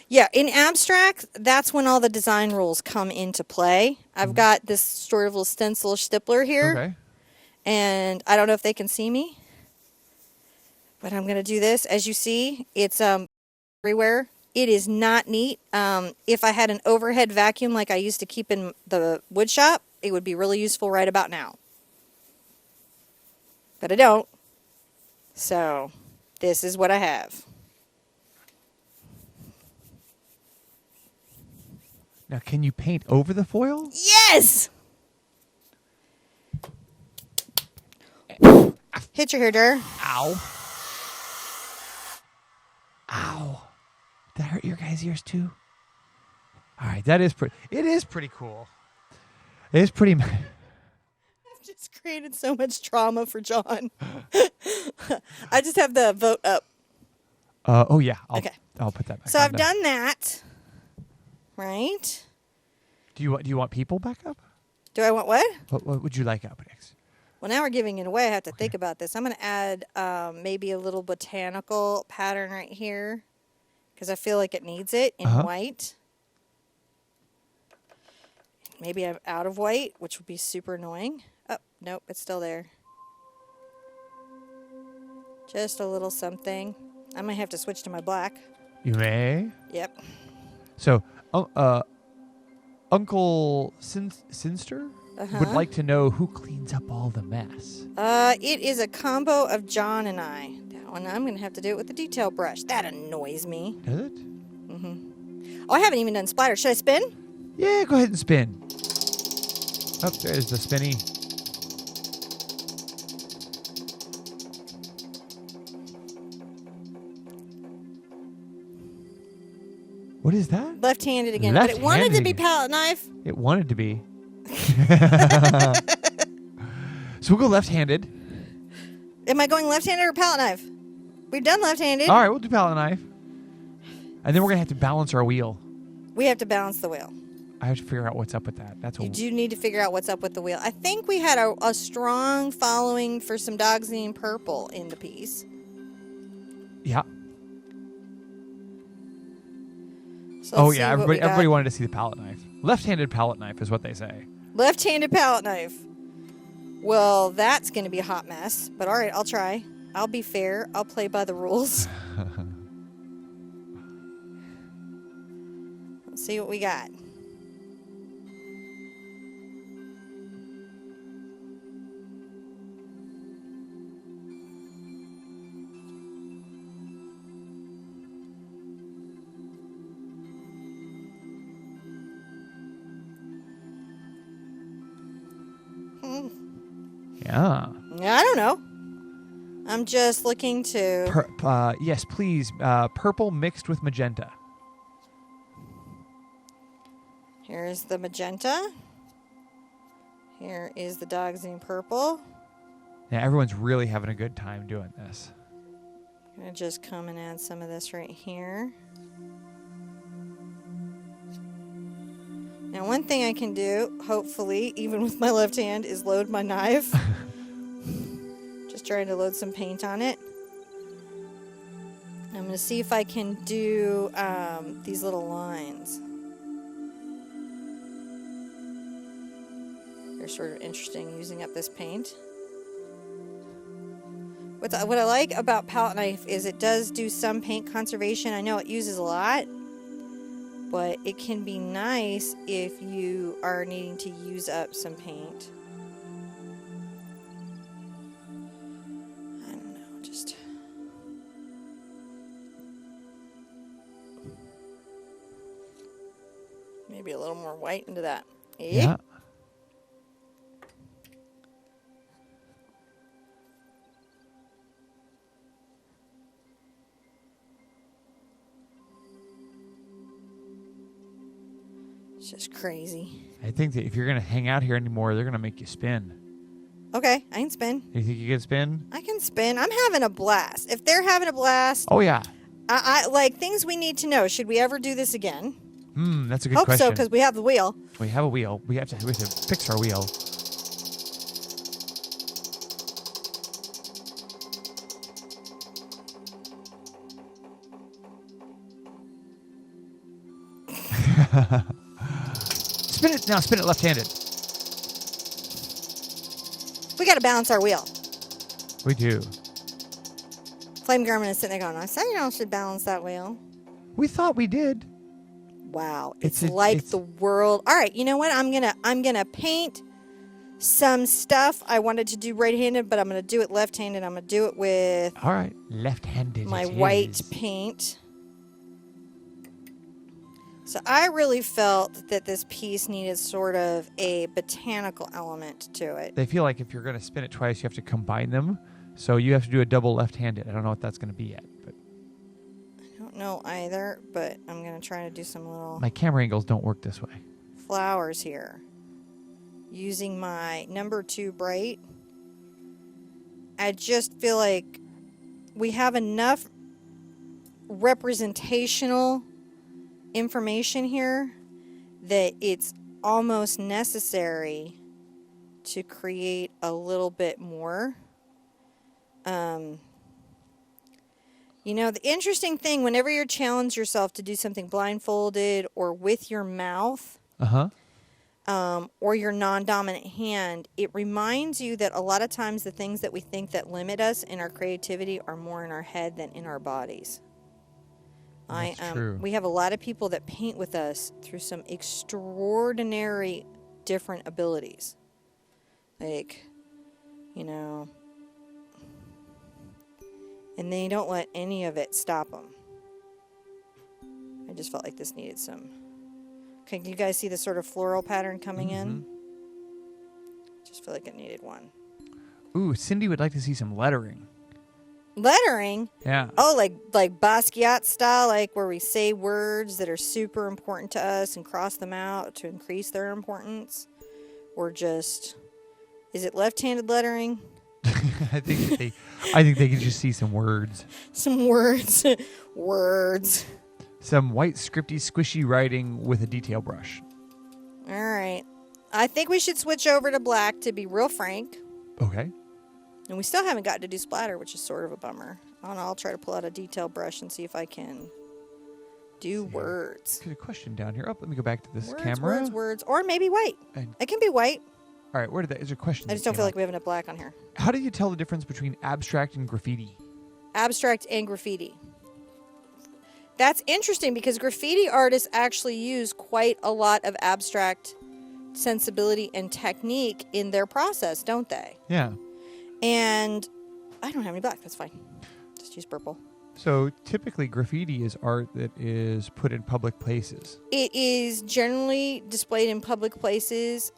Yeah. In abstract, that's when all the design rules come into play. I've got this sort of little stencil stippler here. Okay. And I don't know if they can see me. But I'm going to do this. As you see, it's everywhere. It is not neat. If I had an overhead vacuum like I used to keep in the wood shop, it would be really useful right about now. But I don't. So, this is what I have. Now, can you paint over the foil? Yes! Hit your hair dryer. Ow. Ow. That hurt your guys' ears too? All right, that is pretty. It is pretty cool. It is pretty. I've just created so much trauma for John. I just have the vote up. Oh yeah. Okay. I'll put that back. So I've done that. Right. Do you want people back up? Do I want what? What would you like up next? Well, now we're giving it away. I have to think about this. I'm going to add maybe a little botanical pattern right here because I feel like it needs it in white. Maybe I'm out of white, which would be super annoying. Oh, nope, it's still there. Just a little something. I might have to switch to my black. You may. Yep. So, Uncle Sinster would like to know who cleans up all the mess. It is a combo of John and I. That one, I'm going to have to do it with the detail brush. That annoys me. Does it? Mm-hmm. Oh, I haven't even done splatter. Should I spin? Yeah, go ahead and spin. Oh, there's the spinny. What is that? Left-handed again. But it wanted to be palette knife. It wanted to be. So we'll go left-handed. Am I going left-handed or palette knife? We've done left-handed. All right, we'll do palette knife. And then we're going to have to balance our wheel. We have to balance the wheel. I have to figure out what's up with that. You do need to figure out what's up with the wheel. I think we had a strong following for some dogs needing purple in the piece. Yeah. So Oh, let's yeah. see what we Everybody got. wanted to see the palette knife. Left-handed palette knife is what they say. Left-handed palette knife. Well, that's going to be a hot mess. But all right, I'll try. I'll be fair. I'll play by the rules. Let's see what we got. Yeah. I don't know. I'm just looking to... Yes, please. Purple mixed with magenta. Here's the magenta. Here is the dogs in purple. Yeah, everyone's really having a good time doing this. I'm going to just come and add some of this right here. Now, one thing I can do, hopefully, even with my left hand, is load my knife. Just trying to load some paint on it. I'm going to see if I can do these little lines. They're sort of interesting using up this paint. What I like about palette knife is it does do some paint conservation. I know it uses a lot, but it can be nice if you are needing to use up some paint. I don't know, just... maybe a little more white into that. Yeah. It's just crazy. I think that if you're going to hang out here anymore, they're going to make you spin. Okay, I can spin. You think you can spin? I can spin. I'm having a blast. If they're having a blast, Oh, yeah. I like things we need to know. Should we ever do this again? That's a good Hope question. so, because we have the wheel. We have a wheel. We have to fix our wheel. Spin it now. Spin it left-handed. We got to balance our wheel. We do. Flame Garmin is sitting there going, I said y'all should balance that wheel. We thought we did. Wow, It's it's the world. All right, you know what? I'm gonna paint some stuff I wanted to do right-handed, but I'm gonna do it left-handed. I'm gonna do it with All right, left-handed. my it white is. paint. So I really felt that this piece needed sort of a botanical element to it. They feel like if you're going to spin it twice, you have to combine them. So you have to do a double left-handed. I don't know what that's going to be yet. But I don't know either, but I'm going to try to do some little my camera angles don't work this way. flowers here. Using my number 2 bright. I just feel like we have enough representational information here that it's almost necessary to create a little bit more. You know, the interesting thing, whenever you challenge yourself to do something blindfolded or with your mouth, or your non-dominant hand, it reminds you that a lot of times the things that we think that limit us in our creativity are more in our head than in our bodies. That's true. We have a lot of people that paint with us through some extraordinary different abilities. Like, you know, and they don't let any of it stop them. I just felt like this needed some. Can you guys see the sort of floral pattern coming in? Just feel like it needed one. Ooh, Cindy would like to see some lettering. Lettering? Yeah. Oh, like Basquiat style, like where we say words that are super important to us and cross them out to increase their importance? Or just, is it left-handed lettering? I think they can just see some words. Some words. Words. Some white scripty squishy writing with a detail brush. All right. I think we should switch over to black, to be real frank. Okay. And we still haven't gotten to do splatter, which is sort of a bummer. I don't know, I'll try to pull out a detail brush and see if I can Do words. There's a question down here. Oh, let me go back to this Words, camera. words. Or maybe white. And, It can be white. all right, where did that? Is there a question? I just don't feel like we have enough black on here. How do you tell the difference between abstract and graffiti? Abstract and graffiti. That's interesting because graffiti artists actually use quite a lot of abstract sensibility and technique in their process, don't they? Yeah. And I don't have any black. That's fine. Just use purple. So typically graffiti is art that is put in public places. It is generally displayed in public places.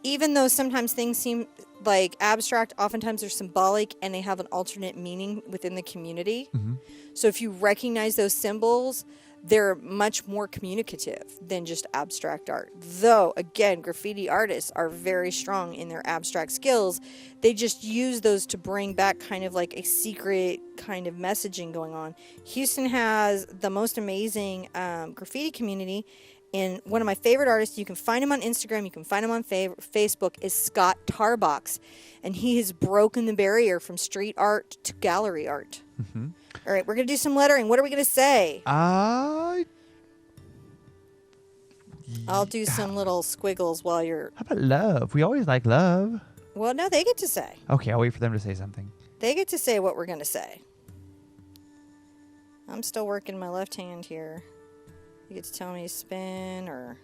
Even though sometimes things seem like abstract, oftentimes they're symbolic and they have an alternate meaning within the community. Mm-hmm. So if you recognize those symbols, they're much more communicative than just abstract art. Though, again, graffiti artists are very strong in their abstract skills. They just use those to bring back kind of like a secret kind of messaging going on. Houston has the most amazing graffiti community. And one of my favorite artists, you can find him on Instagram, you can find him on Facebook, is Scott Tarbox. And he has broken the barrier from street art to gallery art. Mm-hmm. All right, we're going to do some lettering. What are we going to say? How I'll do some little squiggles while you're... about love? We always like love. Well, no, they get to say. Okay, I'll wait for them to say something. They get to say what we're going to say. I'm still working my left hand here. You get to tell me to spin or...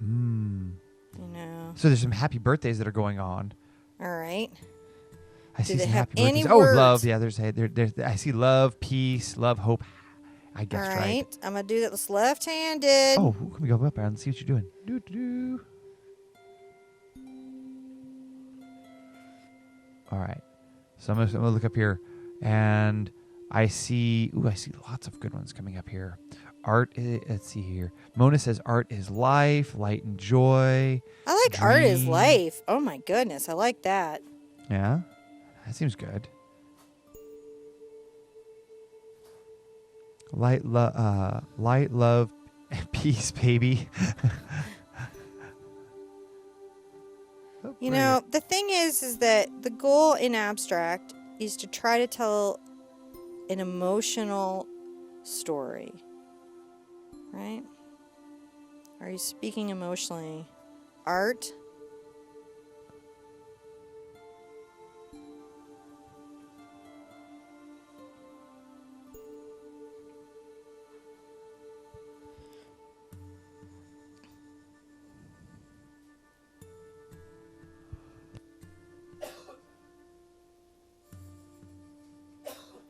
You know. So there's some happy birthdays that are going on. All right. I see Do they some have happy any birthdays. words? Oh, love. Yeah, there's I see love, peace, love, hope. I guess All right. right. I'm going to do that this left-handed. Oh, can we go up and see what you're doing? Do. All right. So I'm gonna look up here, and I see lots of good ones coming up here. Art. Let's see here. Mona says art is life, light and joy. I like art is life. Oh, my goodness. I like that. Yeah, that seems good. Light, love, peace, baby. You know, the thing is that the goal in abstract is to try to tell an emotional story, right? Are you speaking emotionally? Art?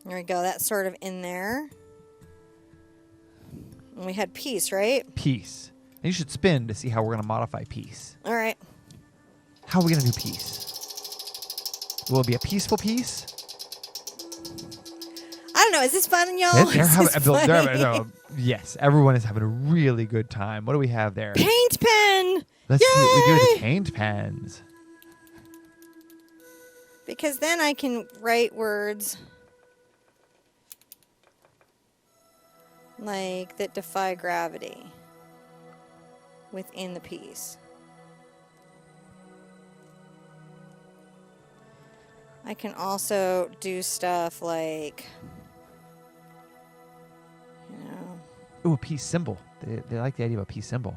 There we go. That's sort of in there. And we had peace, right? Peace. And you should spin to see how we're going to modify peace. All right. How are we going to do peace? Will it be a peaceful peace? I don't know. Is this fun, y'all? Yes, everyone is having a really good time. What do we have there? Paint pen! Let's see what we do with Yay! the paint pens. Because then I can write words like that defy gravity within the piece. I can also do stuff like, you know. Ooh, a peace symbol. They like the idea of a peace symbol.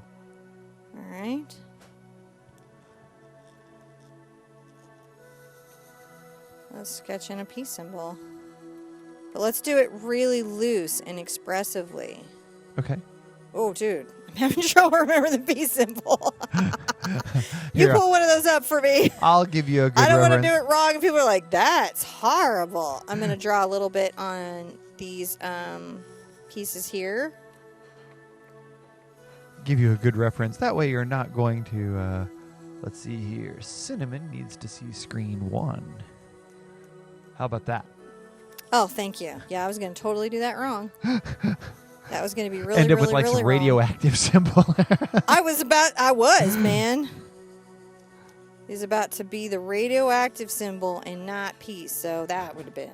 All right. Let's sketch in a peace symbol. But let's do it really loose and expressively. Okay. Oh, dude. I'm having trouble remembering the peace symbol. You pull one of those up for me. I'll give you a good I don't want to reference. do it wrong. And people are like, that's horrible. I'm going to draw a little bit on these pieces here. Give you a good reference. That way you're not going to, let's see here. Cinnamon needs to see screen 1. How about that? Oh, thank you. Yeah, I was going to totally do that wrong. That was going to be really, End up really, with like really some wrong. radioactive symbol. I was, man. It was about to be the radioactive symbol and not peace, so that would have been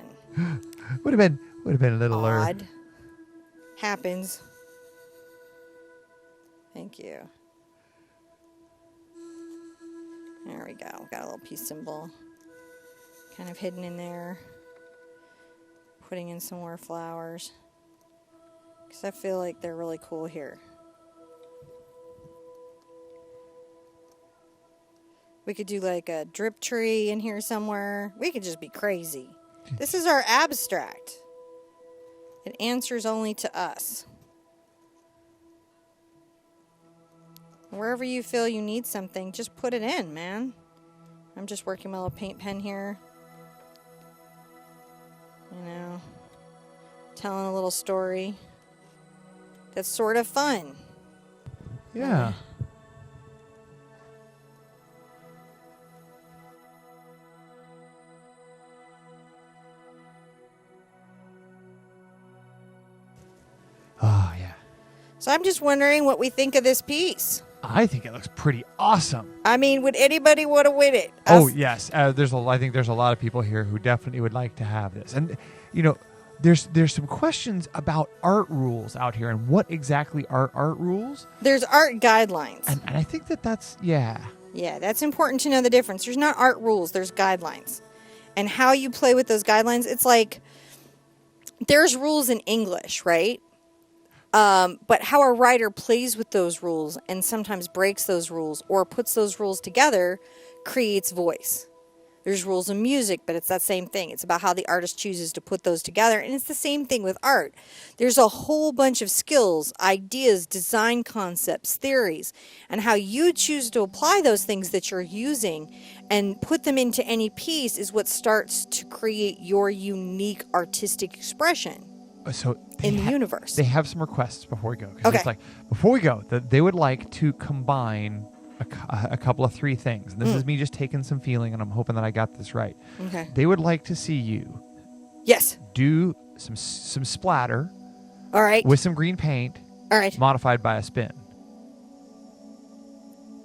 would have been a little odd. Happens. Thank you. There we go. Got a little peace symbol kind of hidden in there. Putting in some more flowers. Because I feel like they're really cool here. We could do like a drip tree in here somewhere. We could just be crazy. This is our abstract. It answers only to us. Wherever you feel you need something, just put it in, man. I'm just working my little paint pen here. You know, telling a little story. That's sort of fun. Yeah. Oh, yeah. So I'm just wondering what we think of this piece. I think it looks pretty awesome. I mean, would anybody want to win it? Oh, yes. I think there's a lot of people here who definitely would like to have this. And, you know, there's some questions about art rules out here and what exactly are art rules. There's art guidelines. And I think that's, yeah. Yeah, that's important to know the difference. There's not art rules, there's guidelines. And how you play with those guidelines, it's like there's rules in English, right? But how a writer plays with those rules and sometimes breaks those rules or puts those rules together creates voice. There's rules in music, but it's that same thing. It's about how the artist chooses to put those together. And it's the same thing with art. There's a whole bunch of skills, ideas, design concepts, theories, and how you choose to apply those things that you're using and put them into any piece is what starts to create your unique artistic expression. So in the universe. They have some requests before we go. Okay. It's like, before we go, they would like to combine a couple of three things. And this is me just taking some feeling, and I'm hoping that I got this right. Okay. They would like to see you Yes. do some splatter All right. with some green paint All right. modified by a spin.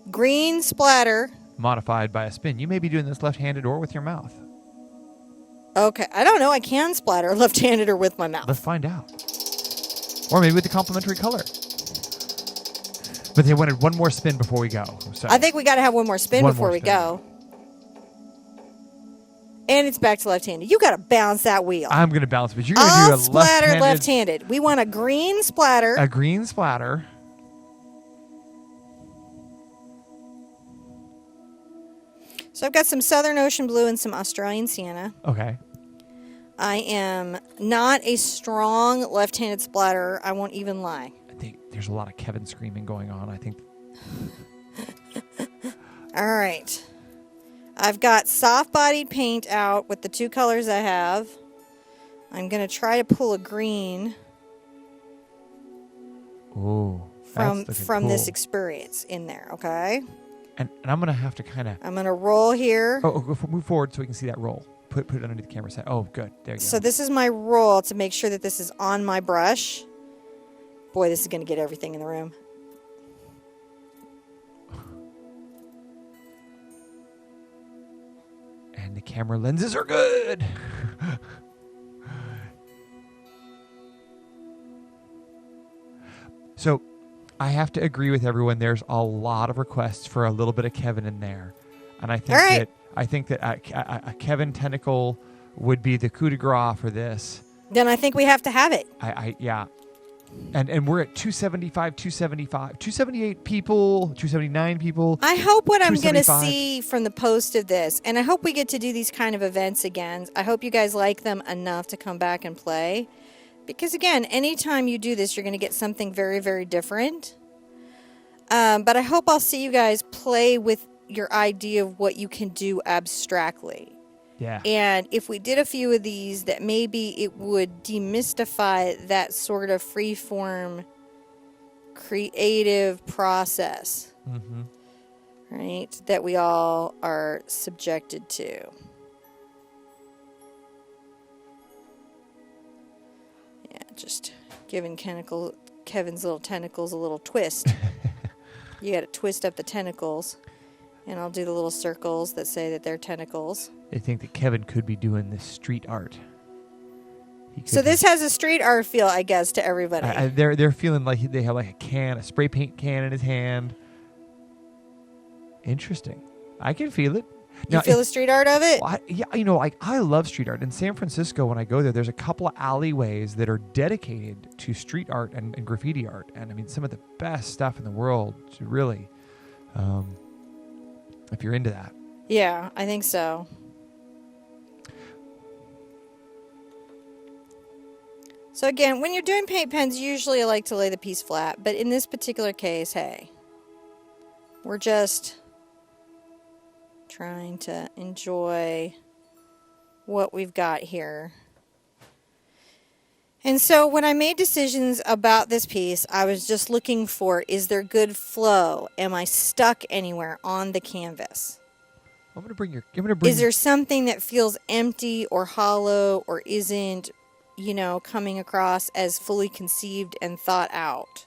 Green splatter. Modified by a spin. You may be doing this left-handed or with your mouth. Okay. I don't know. I can splatter left-handed or with my mouth. Let's find out. Or maybe with the complementary color. But they wanted one more spin before we go. So I think we got to have one more spin One before more we spin. go. And it's back to left-handed. You got to balance that wheel. I'm going to balance, but you're going to I'll do a splatter left-handed. We want a green splatter. A green splatter. So I've got some Southern Ocean Blue and some Australian Sienna. Okay. I am not a strong left-handed splatter. I won't even lie. I think there's a lot of Kevin screaming going on. I think. All right. I've got soft-bodied paint out with the two colors I have. I'm going to try to pull a green from this experience in there, okay? And I'm going to have to kind of... I'm going to roll here. Move forward so we can see that roll. Put it underneath the camera side. Oh, good. There you go. So this is my roll to make sure that this is on my brush. Boy, this is going to get everything in the room. And the camera lenses are good. So I have to agree with everyone. There's a lot of requests for a little bit of Kevin in there. And I think that a Kevin tentacle would be the coup de grace for this. Then I think we have to have it. Yeah. And we're at 275, 275, 278 people, 279 people. I hope what I'm going to 275. see from the post of this, and I hope we get to do these kind of events again. I hope you guys like them enough to come back and play. Because again, anytime you do this, you're going to get something very, very different. But I hope I'll see you guys play with your idea of what you can do abstractly. Yeah. And if we did a few of these, that maybe it would demystify that sort of free-form creative process, right, that we all are subjected to. Yeah, just giving Kevin's little tentacles a little twist. You got to twist up the tentacles. And I'll do the little circles that say that they're tentacles. They think that Kevin could be doing this street art. So this has a street art feel, I guess, to everybody. They're feeling like they have like a spray paint can in his hand. Interesting. I can feel it. You feel the street art of it? Well, I love street art. In San Francisco, when I go there's a couple of alleyways that are dedicated to street art and graffiti art. And I mean, some of the best stuff in the world, really, if you're into that. Yeah, I think so. So again, when you're doing paint pens, usually I like to lay the piece flat. But in this particular case, hey, we're just trying to enjoy what we've got here. And so when I made decisions about this piece, I was just looking for, is there good flow? Am I stuck anywhere on the canvas? Is there something that feels empty or hollow or isn't, coming across as fully conceived and thought out?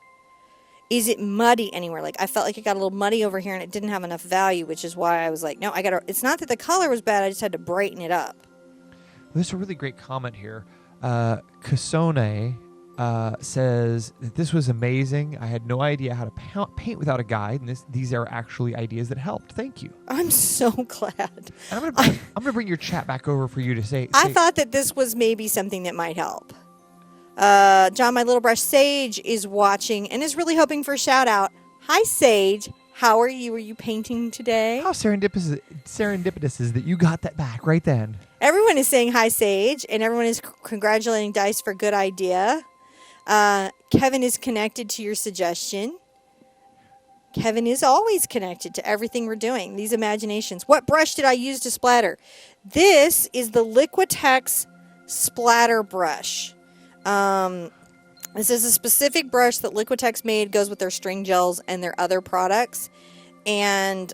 Is it muddy anywhere? Like, I felt like it got a little muddy over here and it didn't have enough value, which is why I was like, no, it's not that the color was bad, I just had to brighten it up. There's a really great comment here. Kasone says that this was amazing. I had no idea how to paint without a guide, and these are actually ideas that helped. Thank you. I'm so glad. And I'm gonna bring your chat back over for you to say. I thought that this was maybe something that might help. John, my little brush Sage, is watching and is really hoping for a shout out. Hi, Sage. How are you? Are you painting today? How serendipitous is that you got that back right then. Everyone is saying hi, Sage, and everyone is congratulating Dice for a good idea. Kevin is connected to your suggestion. Kevin is always connected to everything we're doing. These imaginations. What brush did I use to splatter? This is the Liquitex splatter brush. This is a specific brush that Liquitex made, goes with their string gels and their other products. And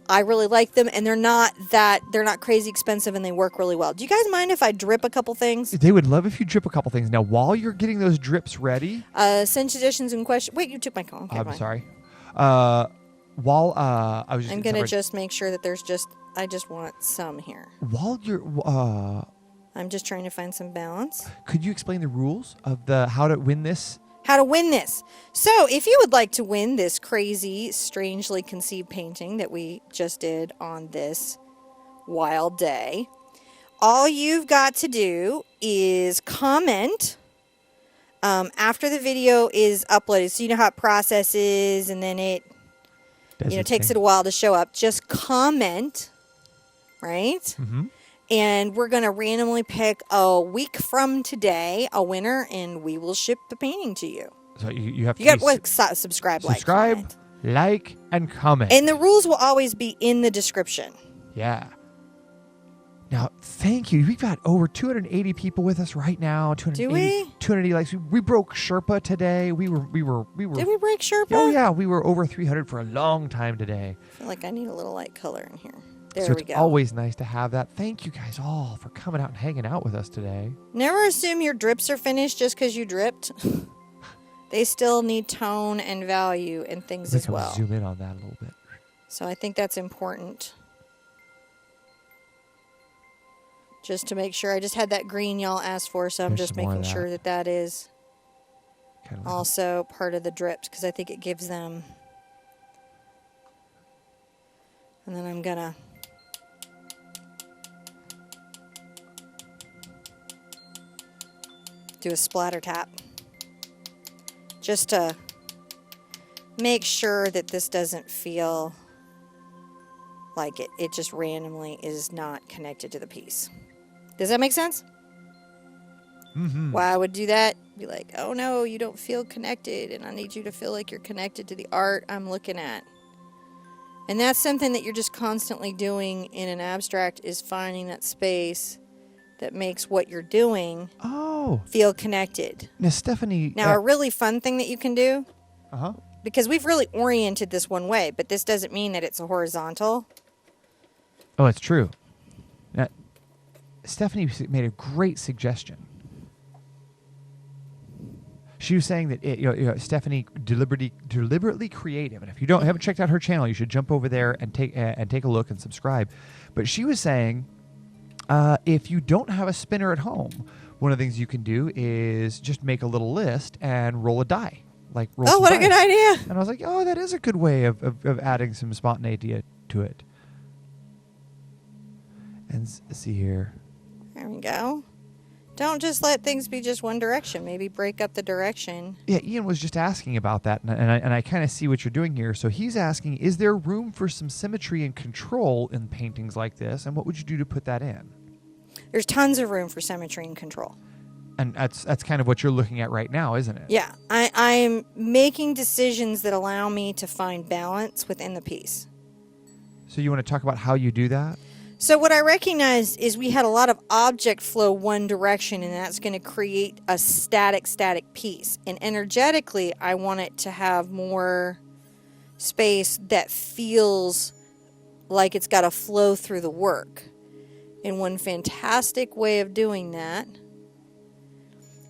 I really like them, and they're not crazy expensive, and they work really well. Do you guys mind if I drip a couple things? They would love if you drip a couple things. Now, while you're getting those drips ready, Cinch Editions in question. Wait, you took my call. Okay, I'm fine. sorry. While I was, I'm gonna just make sure that I just want some here. While you're, I'm just trying to find some balance. Could you explain the rules of how to win this? How to win this. So if you would like to win this crazy, strangely conceived painting that we just did on this wild day, all you've got to do is comment after the video is uploaded. So you know how it processes and then it takes it a while to show up. Just comment, right? Mm-hmm. And we're going to randomly pick a week from today a winner, and we will ship the painting to you. So you have to subscribe, like, and comment. And the rules will always be in the description. Yeah. Now, thank you. We've got over 280 people with us right now. 280 likes. We broke Sherpa today. We were. Did we break Sherpa? Oh yeah, we were over 300 for a long time today. I feel like I need a little light color in here. So it's always nice to have that. Thank you guys all for coming out and hanging out with us today. Never assume your drips are finished just because you dripped. They still need tone and value and things as well. Zoom in on that a little bit. So I think that's important. Just to make sure. I just had that green y'all asked for, so I'm just making sure that is also part of the drips, because I think it gives them. And then I'm going to do a splatter tap just to make sure that this doesn't feel like it just randomly is not connected to the piece. Does that make sense? Mm-hmm. Why I would do that? Be like, oh no, you don't feel connected, and I need you to feel like you're connected to the art I'm looking at. And that's something that you're just constantly doing in an abstract, is finding that space that makes what you're doing feel connected. Now, Stephanie... a really fun thing that you can do, because we've really oriented this one way, but this doesn't mean that it's a horizontal. Oh, it's true. Now, Stephanie made a great suggestion. She was saying that Stephanie deliberately creative, and if you haven't checked out her channel, you should jump over there and take a look and subscribe. But she was saying, if you don't have a spinner at home, one of the things you can do is just make a little list and roll a die. What a good idea! And I was like, that is a good way of adding some spontaneity to it. And see here. There we go. Don't just let things be just one direction. Maybe break up the direction. Yeah, Ian was just asking about that, and I kind of see what you're doing here. So he's asking, is there room for some symmetry and control in paintings like this, and what would you do to put that in? There's tons of room for symmetry and control. And that's kind of what you're looking at right now, isn't it? Yeah. I'm making decisions that allow me to find balance within the piece. So you want to talk about how you do that? So what I recognized is we had a lot of object flow one direction, and that's going to create a static piece. And energetically, I want it to have more space that feels like it's got to flow through the work. And one fantastic way of doing that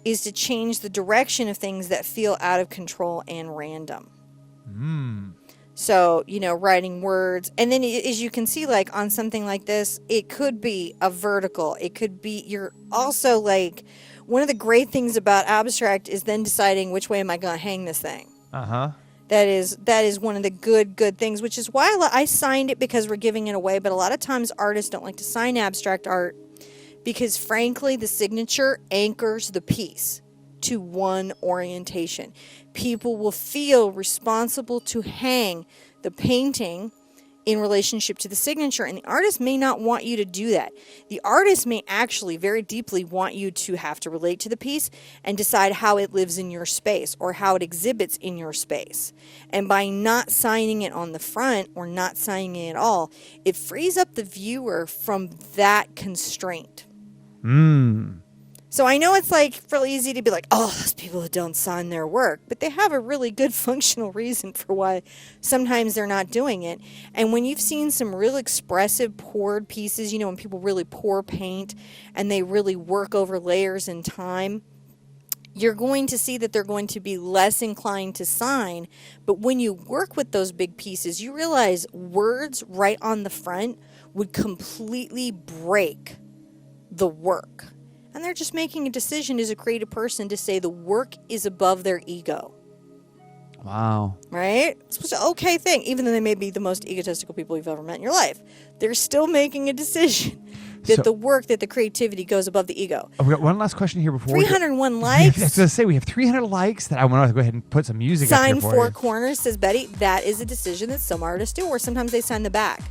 is to change the direction of things that feel out of control and random. So, writing words. And then as you can see, like on something like this, it could be a vertical. It could be, you're also like, one of the great things about abstract is then deciding which way am I going to hang this thing. Uh-huh. That is one of the good things, which is why I signed it, because we're giving it away. But a lot of times artists don't like to sign abstract art because, frankly, the signature anchors the piece to one orientation. People will feel responsible to hang the painting in relationship to the signature, and the artist may not want you to do that. The artist may actually very deeply want you to have to relate to the piece and decide how it lives in your space or how it exhibits in your space. And by not signing it on the front or not signing it at all, it frees up the viewer from that constraint. So I know it's like really easy to be like, oh, those people that don't sign their work, but they have a really good functional reason for why sometimes they're not doing it. And when you've seen some real expressive poured pieces, when people really pour paint and they really work over layers in time, you're going to see that they're going to be less inclined to sign. But when you work with those big pieces, you realize words right on the front would completely break the work. And they're just making a decision as a creative person to say the work is above their ego. Wow. Right? It's an okay thing, even though they may be the most egotistical people you've ever met in your life. They're still making a decision that the work, that the creativity goes above the ego. We got one last question here before 301 likes. I was going to say, we have 300 likes that I want to go ahead and put some music up here Sign for four you. corners, says Betty. That is a decision that some artists do, or sometimes they sign the back.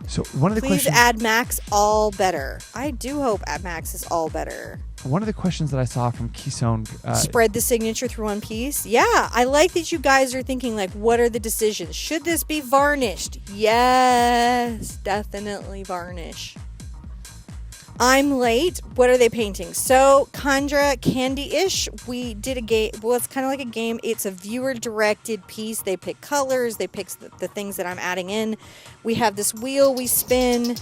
So one of the Please questions, add Max all better. I do hope add Max is all better. one of the questions that I saw from Keystone, spread the signature through one piece. Yeah, I like that you guys are thinking like, what are the decisions? Should this be varnished? Yes, definitely varnish. I'm late. What are they painting? So, Kandra Candy-ish, we did a game. Well, it's kind of like a game. It's a viewer-directed piece. They pick colors. They pick the things that I'm adding in. We have this wheel we spin,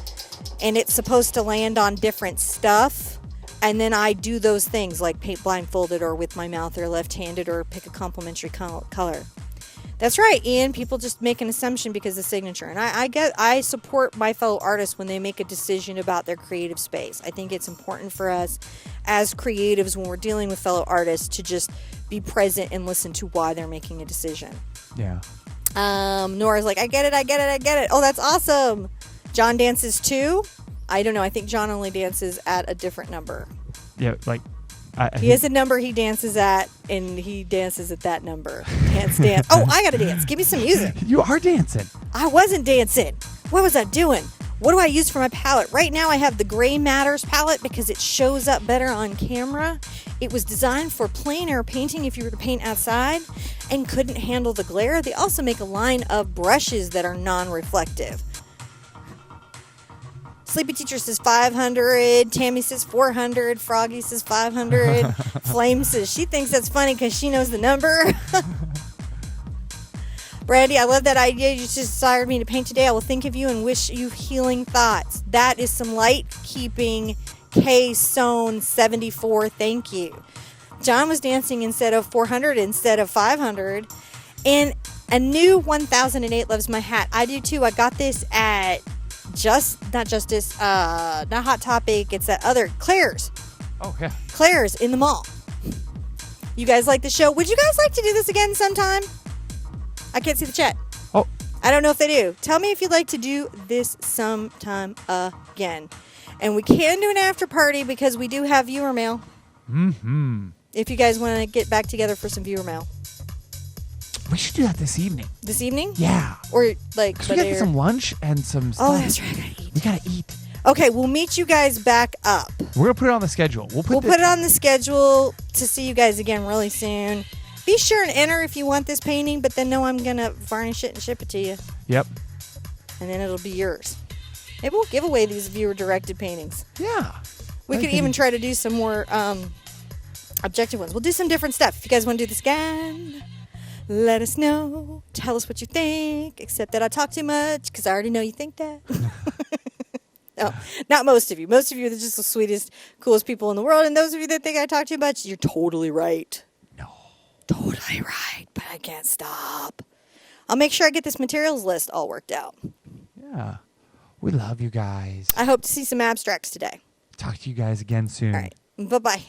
and it's supposed to land on different stuff. And then I do those things, like paint blindfolded or with my mouth or left-handed or pick a complementary color. That's right, Ian. People just make an assumption because of the signature. And I support my fellow artists when they make a decision about their creative space. I think it's important for us as creatives when we're dealing with fellow artists to just be present and listen to why they're making a decision. Yeah. Nora's like, I get it. Oh, that's awesome. John dances too? I don't know. I think John only dances at a different number. Yeah, like... he has a number he dances at, and he dances at that number. Dance. Oh, I gotta dance. Give me some music. You are dancing. I wasn't dancing. What was I doing? What do I use for my palette? Right now I have the Gray Matters palette because it shows up better on camera. It was designed for plein air painting if you were to paint outside and couldn't handle the glare. They also make a line of brushes that are non-reflective. Sleepy Teacher says 500. Tammy says 400. Froggy says 500. Flame says she thinks that's funny because she knows the number. Brandy, I love that idea. You just inspired me to paint today. I will think of you and wish you healing thoughts. That is some light keeping. K-Sone 74. Thank you. John was dancing instead of 400 instead of 500. And a new 1008 loves my hat. I do too. I got this at not Hot Topic. It's that other Claire's. Oh, yeah. Claire's in the mall. You guys like the show? Would you guys like to do this again sometime? I can't see the chat. Oh, I don't know if they do. Tell me if you'd like to do this sometime again. And we can do an after party because we do have viewer mail. Mm-hmm. If you guys want to get back together for some viewer mail. We should do that this evening. This evening? Yeah. Or like... We got some lunch and some stuff. Oh, that's right. I gotta eat. We gotta eat. Okay, we'll meet you guys back up. We're gonna put it on the schedule. We'll put it on the schedule to see you guys again really soon. Be sure and enter if you want this painting, but then know I'm gonna varnish it and ship it to you. Yep. And then it'll be yours. Maybe we'll give away these viewer-directed paintings. Yeah. We could even try to do some more objective ones. We'll do some different stuff. If you guys want to do this again, let us know. Tell us what you think. Except that I talk too much because I already know you think that. No, not most of you. Most of you are just the sweetest, coolest people in the world. And those of you that think I talk too much, you're totally right. No. Totally right, but I can't stop. I'll make sure I get this materials list all worked out. Yeah. We love you guys. I hope to see some abstracts today. Talk to you guys again soon. All right. Bye-bye.